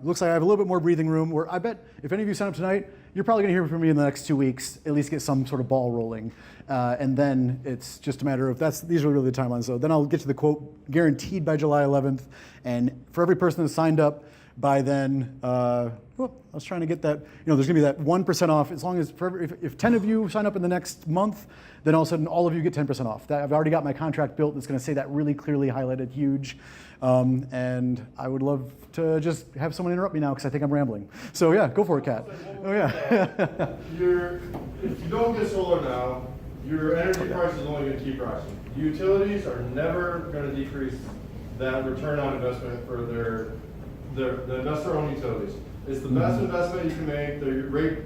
Looks like I have a little bit more breathing room, where I bet if any of you sign up tonight, you're probably gonna hear from me in the next 2 weeks, at least get some sort of ball rolling. And then it's just a matter of, these are really the timelines. So then I'll get to the quote guaranteed by July 11th. And for every person that's signed up by then, I was trying to get that, there's gonna be that 1% off, as long as, if 10 of you sign up in the next month, then all of a sudden all of you get 10% off. I've already got my contract built that's gonna say that really clearly highlighted huge. And I would love to just have someone interrupt me now, because I think I'm rambling. So yeah, go for it, Kat. Oh yeah. If you don't get solar now, your energy price is only gonna keep rising. Utilities are never gonna decrease that return on investment for their the investor-owned utilities. It's the best investment you can make.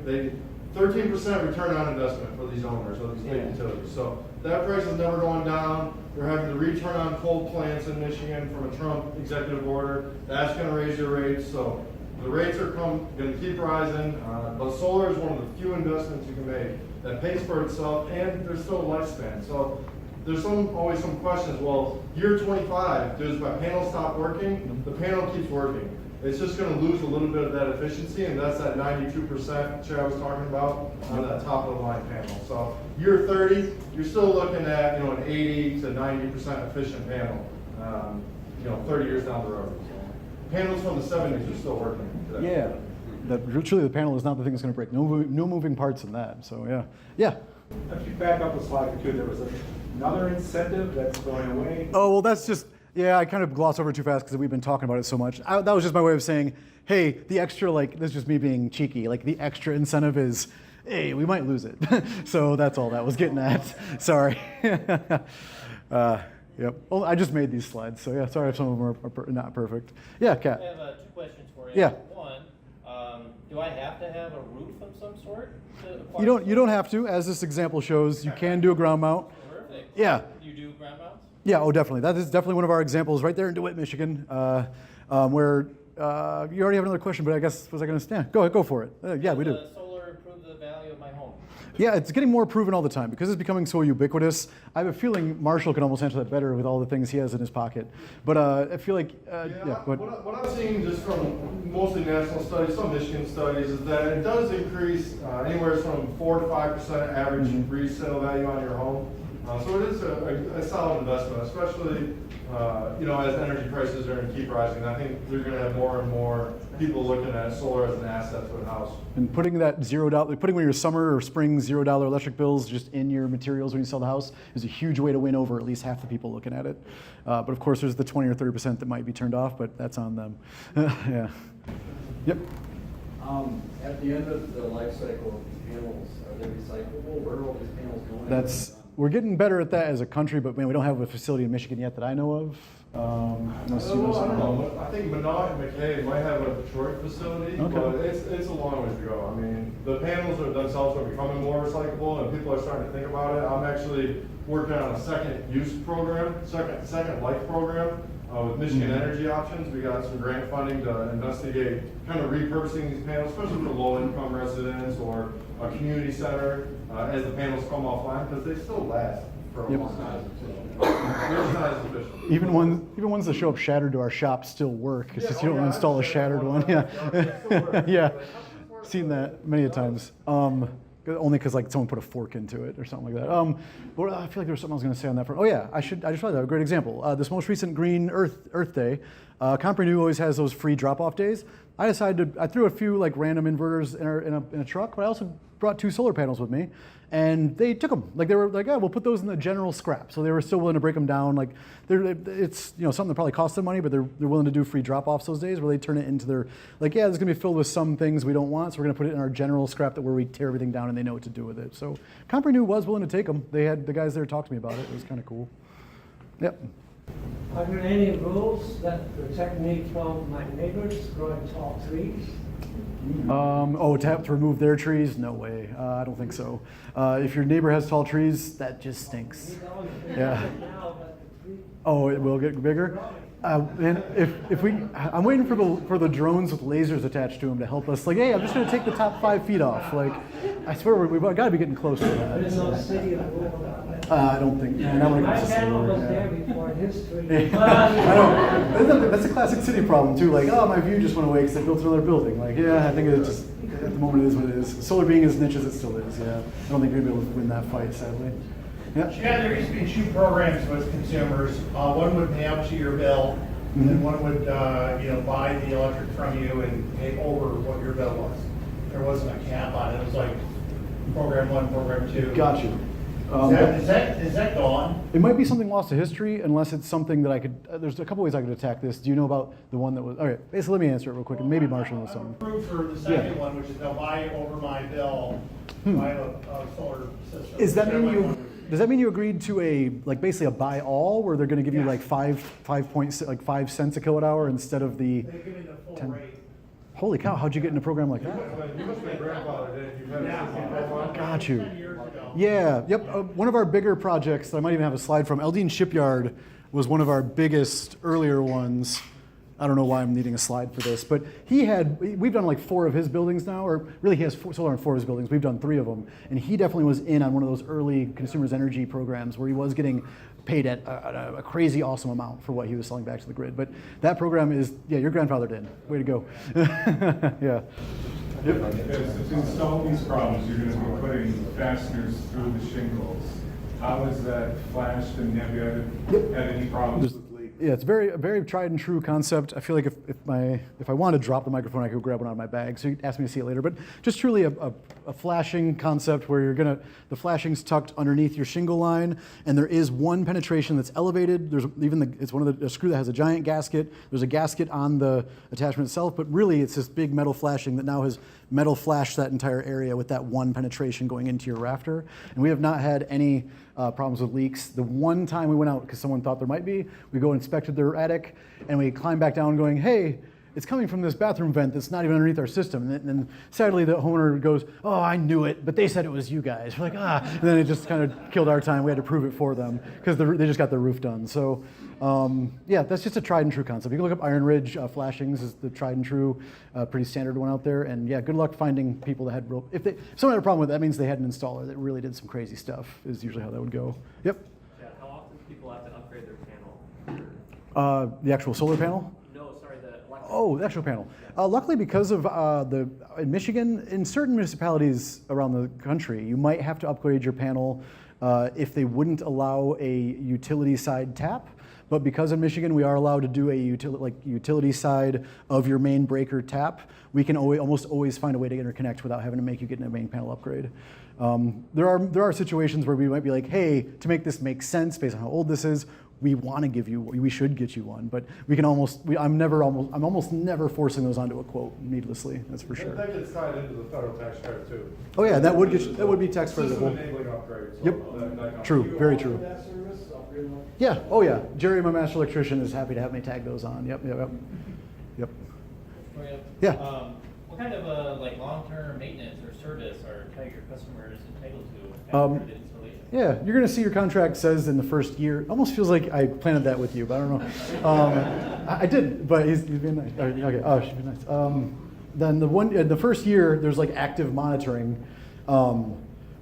They 13% return on investment for these owners of these big utilities. So that price is never going down. They're having to return on coal plants in Michigan from a Trump executive order. That's going to raise your rates. So the rates are going to keep rising. But solar is one of the few investments you can make that pays for itself, and there's still a lifespan. So there's always some questions. Well, year 25, does my panel stop working? The panel keeps working. It's just going to lose a little bit of that efficiency, and that's that 92% share I was talking about on that top of the line panel. So year 30, you're still looking at an 80 to 90% efficient panel. 30 years down the road. So panels from the 70s are still working today. Yeah, that truly the panel is not the thing that's going to break. No moving parts in that. So yeah. If you back up a slide or two, there was another incentive that's going away. Oh, well, that's just, I kind of glossed over it too fast because we've been talking about it so much. That was just my way of saying, hey, the extra, this is just me being cheeky, the extra incentive is, hey, we might lose it. So that's all that was getting at. Sorry. Yep. Well, I just made these slides, so yeah, sorry if some of them are not perfect. Yeah, Kat. I have two questions for you. Yeah. One, do I have to have a roof of some sort to acquire? You don't have to. As this example shows, you can do a ground mount. Perfect. Yeah. You do ground mounts? Yeah, oh, definitely. That is definitely one of our examples right there in DeWitt, Michigan, where you already have another question, but I guess, was I going to stand? Go for it. Yeah, we do. Does solar improve the value of my home? Yeah, it's getting more proven all the time because it's becoming so ubiquitous. I have a feeling Marshall can almost answer that better with all the things he has in his pocket. But I feel like, What I'm seeing just from mostly national studies, some Michigan studies, is that it does increase anywhere from 4 to 5% average resale value on your home. So it is a solid investment, especially as energy prices are going to keep rising. I think we're going to have more and more people looking at solar as an asset for the house. And putting that putting one of your summer or spring $0 electric bills just in your materials when you sell the house is a huge way to win over at least half the people looking at it. But of course, there's the 20 or 30% that might be turned off, but that's on them. Yeah. Yep. At the end of the life cycle of these panels, are they recyclable? Where are all these panels going? We're getting better at that as a country, but man, we don't have a facility in Michigan yet that I know of. Unless you know I something. don't know. I think Minot and McKay might have a Detroit facility, but it's a long way to go. I mean, the panels themselves are becoming more recyclable, and people are starting to think about it. I'm actually working on a second use program, second life program with Michigan Energy Options. We got some grant funding to investigate kind of repurposing these panels, especially for low-income residents or a community center as the panels come offline, because they still last for a long time. They're not as efficient. Even ones that show up shattered to our shop still work. It's just you don't install a shattered one. Yeah, yeah. Seen that many a times. Only because someone put a fork into it or something like that. But I feel like there was something I was going to say on that front. Oh yeah, I just thought that a great example. This most recent Green Earth Day, Comprenew always has those free drop-off days. I threw a few random inverters in a truck, but I also brought 2 solar panels with me, and they took them. They were like, we'll put those in the general scrap. So they were still willing to break them down. It's something that probably costs them money, but they're willing to do free drop-offs those days where they turn it into their this is gonna be filled with some things we don't want, so we're gonna put it in our general scrap where we tear everything down and they know what to do with it. So Comprenew was willing to take them. They had the guys there talk to me about it. It was kind of cool. Yep. Are there any rules that protect me from my neighbors growing tall trees? To have to remove their trees? No way. I don't think so. If your neighbor has tall trees, that just stinks. Yeah. Oh, it will get bigger. And I'm waiting for the drones with lasers attached to them to help us. Hey, I'm just going to take the top 5 feet off. I swear we've got to be getting close to that. There's no city I don't think. My panel was there before history. That's a classic city problem too. My view just went away because they built another building. I think it just at the moment it is what it is. Solar being as niche as it still is. Yeah, I don't think we're gonna be able to win that fight, sadly. Yeah. There used to be 2 programs with consumers. One would pay up to your bill, and then one would buy the electric from you and pay over what your bill was. There wasn't a cap on it. It was like program 1, program 2. Got you. Is that gone? It might be something lost to history, unless it's something that I could. There's a couple ways I could attack this. Do you know about the one that was? Okay, basically, let me answer it real quick, and maybe Marshall knows something. Approved for the second one, which is they'll buy over my bill, buy a solar system. Does that mean does that mean you agreed to basically a buy all, where they're going to give you like 5 cents a kilowatt hour instead of the They give me the full 10? rate. Holy cow! How'd you get in a program like that? You must be a grandfather, didn't you? You've had a system for a while? Got you. 10 years ago. Yeah. Yep. One of our bigger projects that I might even have a slide from, Eldine Shipyard, was one of our biggest earlier ones. I don't know why I'm needing a slide for this, but we've done like 4 of his buildings now, or really he has solar on 4 of his buildings. We've done 3 of them. And he definitely was in on one of those early consumers energy programs where he was getting paid at a crazy awesome amount for what he was selling back to the grid. But that program is, yeah, your grandfather did. Way to go. Yeah. Yes, to install these problems, you're gonna be putting fasteners through the shingles. How is that flashed, and have you had any problems with leaks? Yeah, it's a very tried and true concept. I feel like if I want to drop the microphone, I could grab one out of my bag. So you can ask me to see it later. But just truly a flashing concept where the flashing's tucked underneath your shingle line, and there is one penetration that's elevated. There's even it's one of the screw that has a giant gasket. There's a gasket on the attachment itself, but really it's this big metal flashing that now has metal flashed that entire area with that one penetration going into your rafter. And we have not had any problems with leaks. The one time we went out because someone thought there might be, we go inspected their attic, and we climbed back down going, hey, it's coming from this bathroom vent that's not even underneath our system. And sadly, the homeowner goes, oh, I knew it, but they said it was you guys. We're like, And then it just kind of killed our time. We had to prove it for them because they just got their roof done. So yeah, that's just a tried and true concept. You can look up Iron Ridge flashings is the tried and true, pretty standard one out there. And yeah, good luck finding people that had if someone had a problem with it, that means they had an installer that really did some crazy stuff is usually how that would go. Yep. Yeah, how often do people have to upgrade their panel? The actual solar panel? No, sorry, the electric. Oh, the actual panel. Luckily, because of in Michigan, in certain municipalities around the country, you might have to upgrade your panel if they wouldn't allow a utility side tap. But because in Michigan we are allowed to do a utility side of your main breaker tap, we can almost always find a way to interconnect without having to make you get a main panel upgrade. There are situations where we might be like, hey, to make this make sense based on how old this is, we should get you one, but we can I'm almost never forcing those onto a quote needlessly. That's for sure. That gets tied into the federal tax credit too. Oh yeah, that would be tax creditable. System enabling upgrades. Yep. True. Very true. Yeah. Oh yeah. Jerry, my master electrician, is happy to have me tag those on. Yep. Yeah. What kind of like long-term maintenance or service are Tiger customers entitled to after the installation? Yeah, you're going to see your contract says in the first year. Almost feels like I planted that with you, but I don't know. I didn't, but he's being nice. Okay. Oh, she's being nice. Then the first year, there's like active monitoring.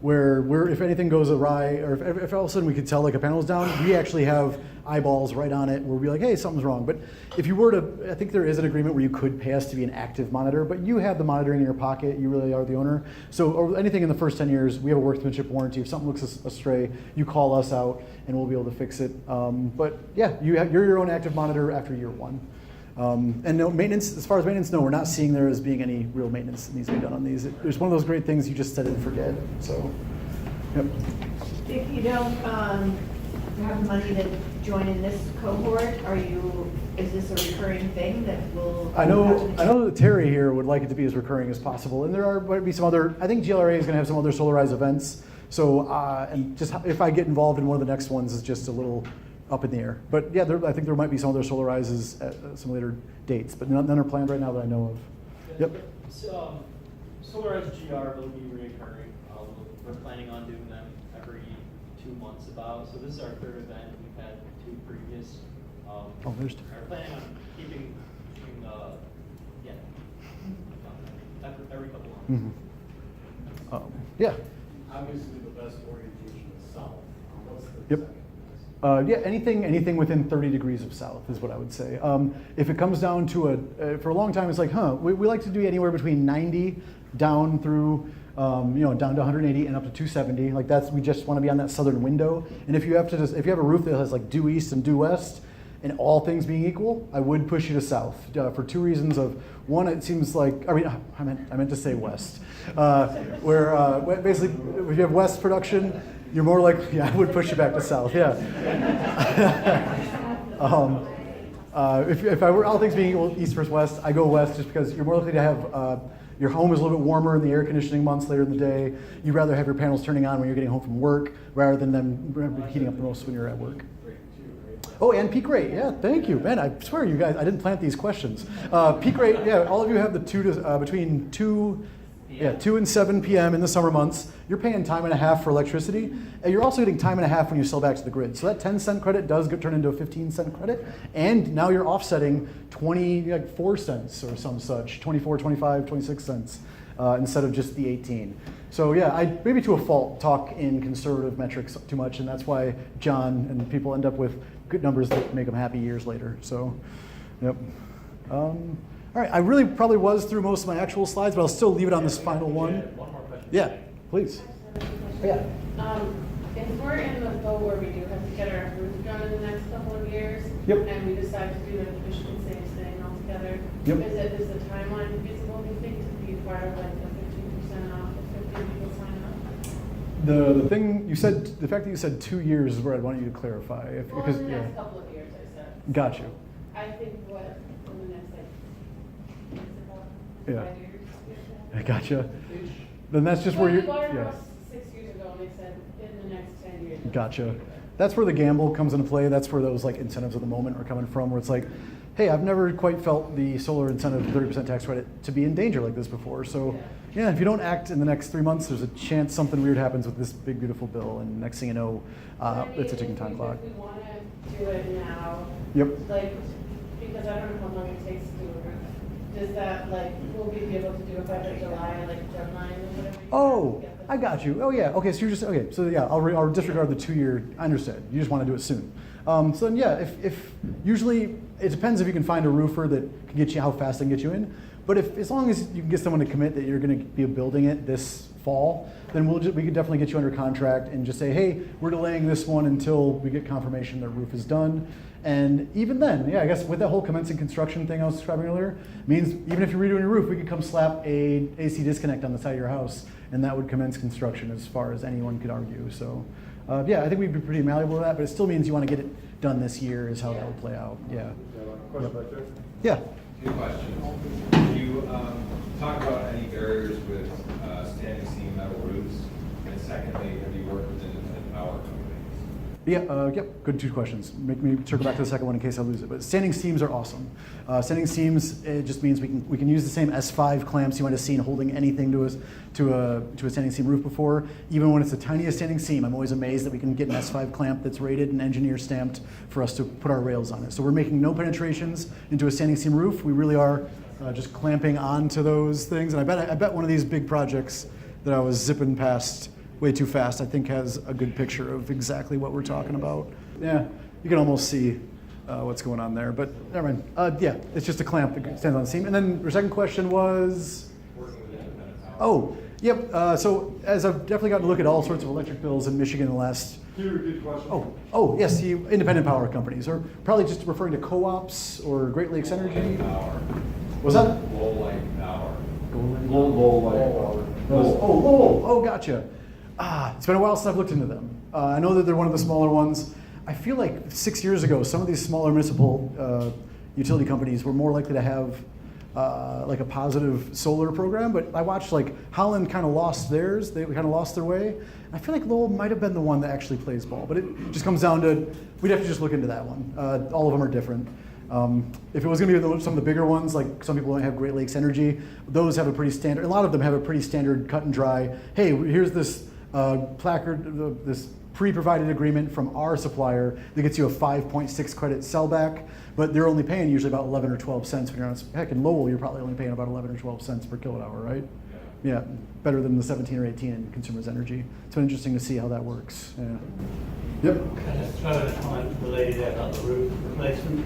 Where if anything goes awry, or if all of a sudden we could tell like a panel's down, we actually have eyeballs right on it where we're like, hey, something's wrong. But if you were to, I think there is an agreement where you could pay us to be an active monitor, but you have the monitoring in your pocket, you really are the owner. So or anything in the first 10 years, we have a workmanship warranty. If something looks astray, you call us out and we'll be able to fix it. But yeah, you're your own active monitor after year 1. And no maintenance, as far as maintenance, no, we're not seeing there as being any real maintenance that needs to be done on these. It's one of those great things you just set it and forget. So, yep. If you don't have money to join in this cohort, is this a recurring thing that will? I know that Terry here would like it to be as recurring as possible, and there might be some other. I think GLREA is going to have some other Solarize events. So, and just if I get involved in one of the next ones, is just a little up in the air. But yeah, I think there might be some other Solarizes at some later dates, but none are planned right now that I know of. Yep. So, Solarize GR will be reoccurring. We're planning on doing them every 2 months about. So this is our 3rd event. We've had 2 previous. There's 2. We're planning on keeping every couple months. Mm-hmm. Yeah. Obviously, the best orientation is south. What's the Yep. Yeah, anything within 30 degrees of south is what I would say. If it comes down to for a long time, it's like, we like to do anywhere between 90 down through, down to 180 and up to 270. Like we just want to be on that southern window. And if you have a roof that has like due east and due west, and all things being equal, I would push you to south for 2 reasons. One, it seems like I meant to say west, where basically if you have west production, you're more likely. I would push you back to south. Yeah. If I were all things being equal, east versus west, I go west just because you're more likely to have your home is a little bit warmer in the air conditioning months later in the day. You'd rather have your panels turning on when you're getting home from work rather than them heating up the most when you're at work. Oh, and peak rate, yeah, thank you. Man, I swear you guys, I didn't plant these questions. Peak rate, yeah, all of you have the between 2 and 7 p.m. in the summer months. You're paying time and a half for electricity, and you're also getting time and a half when you sell back to the grid. So that 10-cent credit does turn into a 15-cent credit, and now you're offsetting 24 cents or some such, 24, 25, 26 cents instead of just the 18. So yeah, I maybe to a fault talk in conservative metrics too much, and that's why John and people end up with good numbers that make them happy years later. So, yep. All right, I really probably was through most of my actual slides, but I'll still leave it on this final one. One more question. Yeah, please. Yeah. If we're in the boat where we do have to get our roof done in the next couple of years, Yep. and we decide to do the Michigan Safe thing altogether, Yep. is the timeline feasible, do you think, to be part of like the 15% off if 50 people sign up? The thing you said, the fact that you said 2 years is where I'd want you to clarify. Well, in the next couple of years, I said. Got you. I think what, in the next like, Yeah. 5 years. I gotcha. Then that's just where Well, you're. we bought our Yeah. house 6 years ago, and they said in the next 10 years. Gotcha. That's where the gamble comes into play. That's where those like incentives of the moment are coming from, where it's like, hey, I've never quite felt the solar incentive 30% tax credit to be in danger like this before. So yeah, if you don't act in the next 3 months, there's a chance something weird happens with this big, beautiful bill. And next thing you know, it's a ticking time clock. If we want to do it now, Yep. like, because I don't know how long it takes to do a roof. Does that, like, will we be able to do it by the July, like, deadline or whatever? Oh, I got you. Oh yeah. Okay, so you're just okay. So yeah, I'll disregard the 2 year. I understand. You just want to do it soon. So then yeah, if usually it depends if you can find a roofer that can get you how fast they can get you in. But if as long as you can get someone to commit that you're going to be building it this fall, then we could definitely get you under contract and just say, hey, we're delaying this one until we get confirmation the roof is done. And even then, yeah, I guess with that whole commencing construction thing I was describing earlier, means even if you're redoing your roof, we could come slap a AC disconnect on the side of your house, and that would commence construction as far as anyone could argue. So yeah, I think we'd be pretty malleable to that, but it still means you want to get it done this year is how that would play out. Yeah. Question back there? Yeah. Two questions. Can you talk about any barriers with standing seam metal roofs? And secondly, have you worked with independent power companies? Yeah, yep, good 2 questions. Make me circle back to the second one in case I lose it. But standing seams are awesome. Standing seams, it just means we can use the same S5 clamps you might have seen holding anything to a standing seam roof before. Even when it's the tiniest standing seam, I'm always amazed that we can get an S5 clamp that's rated and engineer stamped for us to put our rails on it. So we're making no penetrations into a standing seam roof. We really are just clamping onto those things. And I bet one of these big projects that I was zipping past way too fast, I think has a good picture of exactly what we're talking about. Yeah, you can almost see what's going on there, but never mind. Yeah, it's just a clamp that stands on the seam. And then your second question was? Oh, yep. So as I've definitely gotten to look at all sorts of electric bills in Michigan in the last. Can you repeat the question? Oh, yes, the independent power companies, or probably just referring to co-ops or Great Lakes Energy. Power. What's that? Low light power. Low light power. Oh, gotcha. It's been a while since I've looked into them. I know that they're one of the smaller ones. I feel like 6 years ago, some of these smaller municipal utility companies were more likely to have like a positive solar program, but I watched like Holland kind of lost theirs. They kind of lost their way. I feel like Lowell might have been the one that actually plays ball, but it just comes down to, we'd have to just look into that one. All of them are different. If it was going to be some of the bigger ones, like some people have Great Lakes Energy, those have a pretty standard, a lot of them have a pretty standard cut and dry, hey, here's this placard, this pre-provided agreement from our supplier that gets you a 5.6 credit sellback, but they're only paying usually about 11 or 12 cents. When you're on, heck, in Lowell, you're probably only paying about 11 or 12 cents per kilowatt hour, right? Yeah, better than the 17 or 18 in Consumers Energy. It's been interesting to see how that works. Yeah. Yep. I just throw in a comment related there about the roof replacement.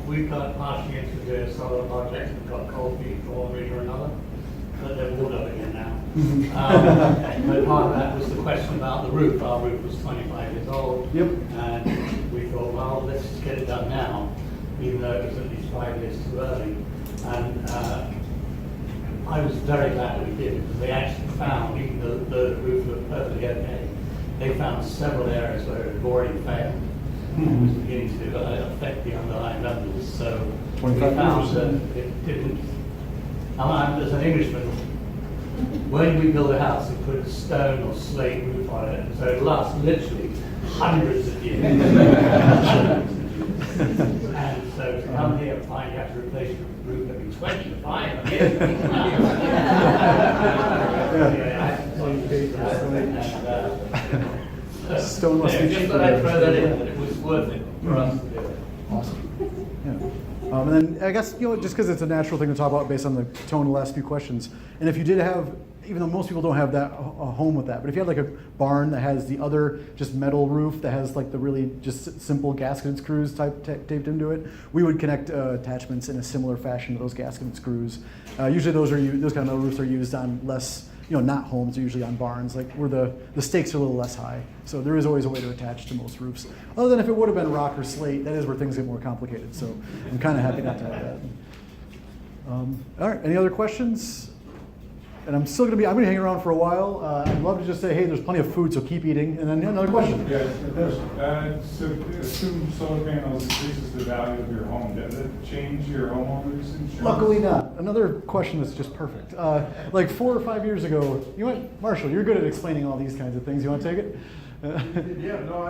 We've got partially into the solar project, we've got cold feet for one reason or another, but they're all up again now. But part of that was the question about the roof. Our roof was 25 years old. Yep. And we thought, well, let's just get it done now, even though it was at least 5 years too early. And I was very glad we did, because they actually found, even though the roof looked perfectly okay, they found several areas where it had already failed. It was beginning to affect the underlying numbers. So we found that it didn't. As an Englishman, when we build a house, we put a stone or slate roof on it, so it lasts literally hundreds of years. And so to come here and find you have to replace your roof every 25 years. Stone must be Just cheaper thought I'd there. throw that in, but it was worth it for us to do it. Awesome. Yeah. And then I guess, you know, just because it's a natural thing to talk about based on the tone of the last few questions, and if you did have, even though most people don't have that a home with that, but if you had like a barn that has the other just metal roof that has like the really just simple gasketed screws taped into it, we would connect attachments in a similar fashion to those gasketed screws. Usually those kind of metal roofs are used on less, you know, not homes, they're usually on barns, like where the stakes are a little less high. So there is always a way to attach to most roofs. Other than if it would have been rock or slate, that is where things get more complicated. So I'm kind of happy not to have that. All right, any other questions? And I'm gonna hang around for a while. I'd love to just say, hey, there's plenty of food, so keep eating. And then another question. Yeah, so assume solar panels increases the value of your home. Does it change your homeowner's insurance? Luckily not. Another question that's just perfect. Like 4 or 5 years ago, Marshall, you're good at explaining all these kinds of things. You want to take it? Yeah, no,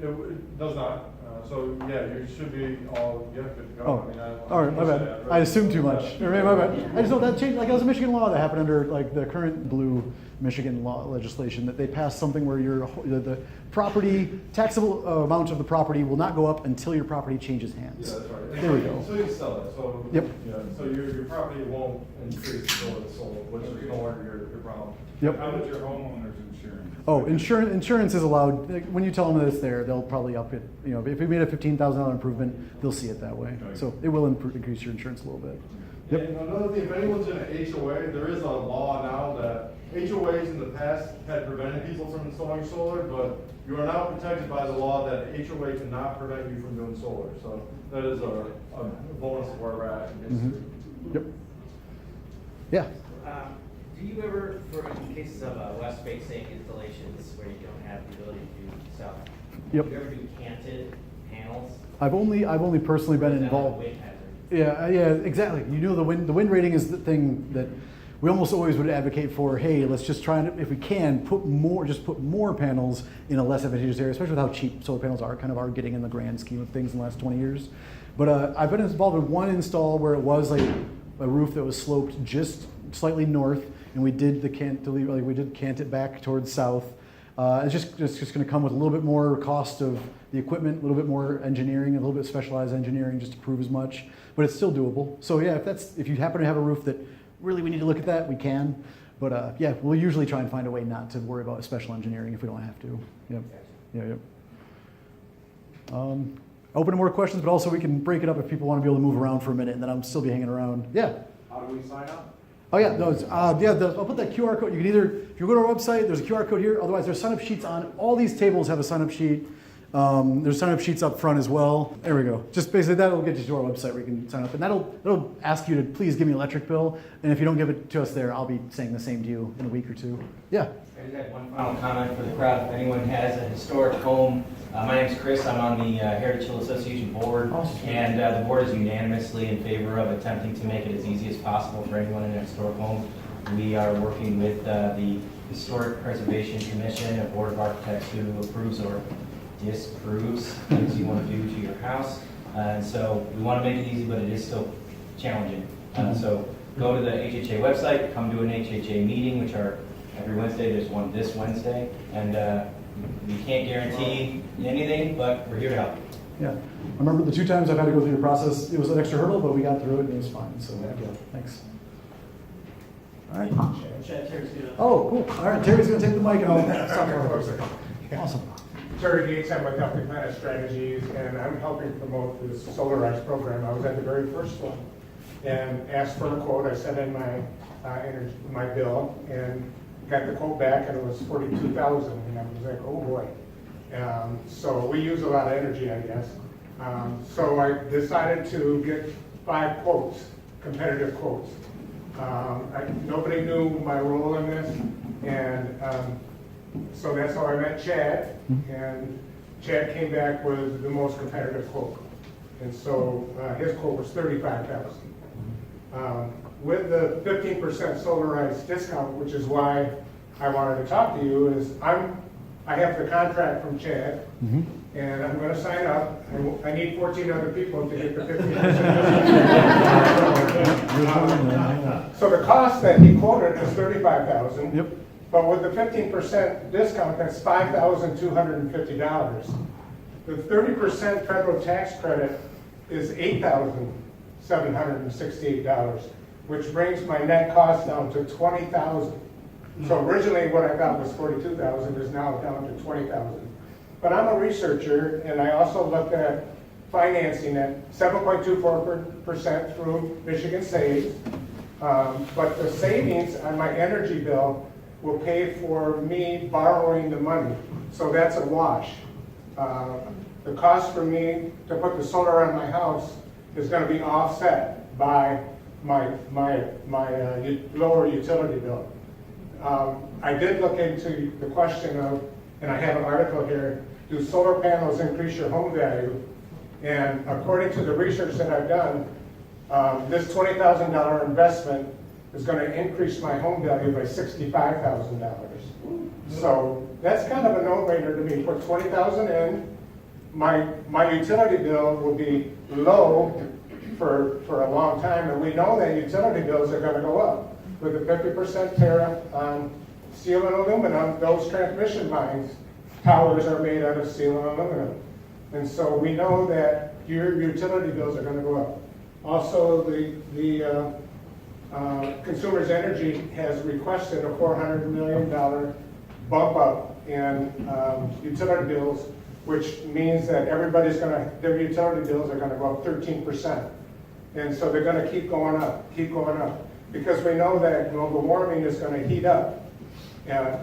it does not. So, yeah, you should be all, yeah, good to go. Oh, I mean, all right, my bad. I assumed too much. My bad. I just know that changed. Like, that was a Michigan law that happened under like the current blue Michigan law legislation, that they passed something where the property taxable amount of the property will not go up until your property changes hands. Yeah, that's right. There we go. So you sell it. So Yep. Yeah. So your property won't increase until it's sold, which is no longer your problem. Yep. How about your homeowner's insurance? Oh, insurance is allowed. Like, when you tell them that it's there, they'll probably up it. You know, if we made a $15,000 improvement, they'll see it that way. Okay. So it will increase your insurance a little bit. Yep. And another thing, if anyone's in an HOA, there is a law now that HOAs in the past had prevented people from installing solar, but you are now protected by the law that HOA cannot prevent you from doing solar. So that is a bonus of where we're at in history. Yep. Yeah. Do you ever, in cases of west-facing installations where you don't have the ability to do south, Yep. do you ever do canted panels? I've only personally been Is that involved. a wind hazard? Yeah, exactly. You know, the wind rating is the thing that we almost always would advocate for. Hey, let's just try and, if we can, put more panels in a less advantageous area, especially with how cheap solar panels are getting in the grand scheme of things in the last 20 years. But I've been involved in one install where it was like a roof that was sloped just slightly north, and we did cant it back towards south. It's just going to come with a little bit more cost of the equipment, a little bit more engineering, a little bit specialized engineering just to prove as much, but it's still doable. So yeah, if you happen to have a roof that really we need to look at that, we can. But yeah, we'll usually try and find a way not to worry about special engineering if we don't have to. Yep. Yep. Open to more questions, but also we can break it up if people want to be able to move around for a minute, and then I'll still be hanging around. Yeah. How do we sign up? Oh yeah, those. I'll put that QR code. You can either, if you go to our website, there's a QR code here. Otherwise, there's sign-up sheets on all these tables. Have a sign-up sheet. There's sign-up sheets up front as well. There we go. Just basically that'll get you to our website where you can sign up, and that'll ask you to please give me an electric bill. And if you don't give it to us there, I'll be saying the same to you in a week or two. Yeah. I just had one final comment for the crowd. If anyone has a historic home, my name's Chris. I'm on the Heritage Hill Association board, and the board is unanimously in favor of attempting to make it as easy as possible for anyone in a historic home. We are working with the Historic Preservation Commission, a board of architects who approves or disapproves things you want to do to your house. And so we want to make it easy, but it is still challenging. So go to the HHA website, come to an HHA meeting, which are every Wednesday. There's one this Wednesday, and we can't guarantee anything, but we're here to help. Yeah. I remember the 2 times I've had to go through the process. It was an extra hurdle, but we got through it and it was fine. So yeah, thanks. All right. Oh, cool. All right, Terry's going to take the mic and I'll stop talking for a second. Awesome. Terry Gates, I'm with Healthy Planet Strategies, and I'm helping promote this Solarize program. I was at the very first one and asked for a quote. I sent in my bill and got the quote back, and it was $42,000, and I was like, oh boy. So we use a lot of energy, I guess. So I decided to get 5 quotes, competitive quotes. Nobody knew my role in this, and so that's how I met Chad, and Chad came back with the most competitive quote. And so his quote was $35,000. with the 15% Solarize discount, which is why I wanted to talk to you, is I have the contract from Chad, and I'm gonna sign up. I need 14 other people to get the 15% discount. So the cost that he quoted is $35,000. Yep. But with the 15% discount, that's $5,250. The 30% federal tax credit is $8,768, which brings my net cost down to $20,000. So originally what I thought was $42,000 is now down to $20,000. But I'm a researcher, and I also looked at financing at 7.24% through Michigan Saves. But the savings on my energy bill will pay for me borrowing the money. So that's a wash. The cost for me to put the solar on my house is going to be offset by my lower utility bill. I did look into the question of, and I have an article here, do solar panels increase your home value? And according to the research that I've done, this $20,000 investment is going to increase my home value by $65,000. So that's kind of a no-brainer to me. Put $20,000 in, my utility bill will be low for a long time, and we know that utility bills are going to go up. With a 50% tariff on steel and aluminum, those transmission lines, towers are made out of steel and aluminum. And so we know that your utility bills are going to go up. Also, the Consumers Energy has requested a $400 million bump up in utility bills, which means that their utility bills are going to go up 13%. And so they're going to keep going up, because we know that global warming is going to heat up.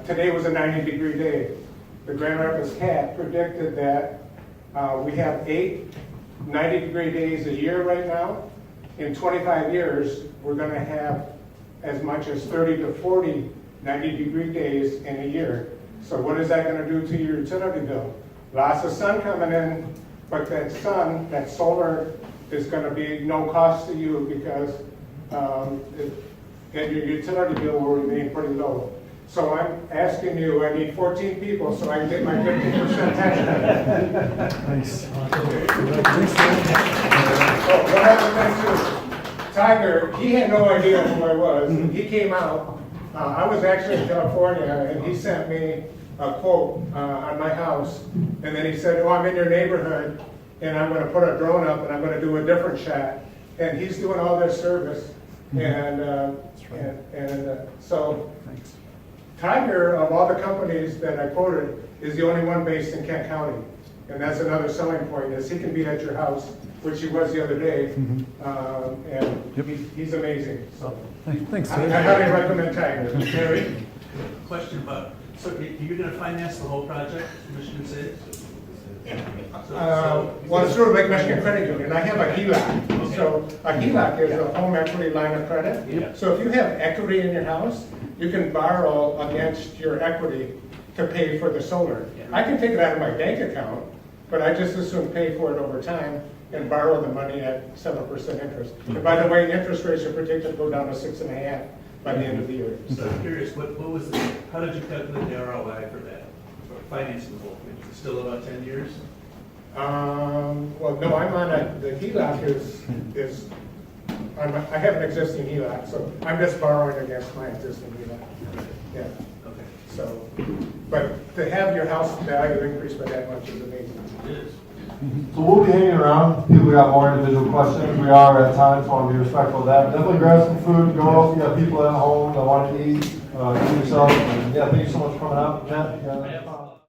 Today was a 90-degree day. The Grand Rapids CAT predicted that we have 8 90-degree days a year right now. In 25 years, we're going to have as much as 30 to 40 90-degree days in a year. So what is that going to do to your utility bill? Lots of sun coming in, but that solar is going to be no cost to you because and your utility bill will remain pretty low. So I'm asking you, I need 14 people so I can get my 15% tax credit. Nice. One other thing too, Tiger, he had no idea who I was. He came out. I was actually in California, and he sent me a quote on my house, and then he said, "Oh, I'm in your neighborhood, and I'm going to put a drone up, and I'm going to do a different shot." And he's doing all this service, so Tiger, of all the companies that I quoted, is the only one based in Kent County, and that's another selling point, is he can be at your house, which he was the other day, and he's amazing. So Thanks, I highly recommend Tiger. Terry, question about, so you're going to finance the whole project, Michigan Saves? Well, it's through Lake Michigan Credit Union. I have a HELOC. So a HELOC is a home equity line of credit. So if you have equity in your house, you can borrow against your equity to pay for the solar. I can take it out of my bank account, but I just as soon pay for it over time and borrow the money at 7% interest. And by the way, interest rates are predicted to go down to 6.5% by the end of the year. So I'm curious, how did you calculate the ROI for that, for financing the whole thing? Is it still about 10 years? Well, no, I'm on the HELOC I have an existing HELOC, so I'm just borrowing against my existing HELOC. Yeah. Okay. So, but to have your house value increase by that much is amazing. It is. So we'll be hanging around. People got more individual questions. We are at times, want to be respectful of that. Definitely grab some food, go. If you got people at home that want to eat yourself. And yeah, thank you so much for coming out, Matt.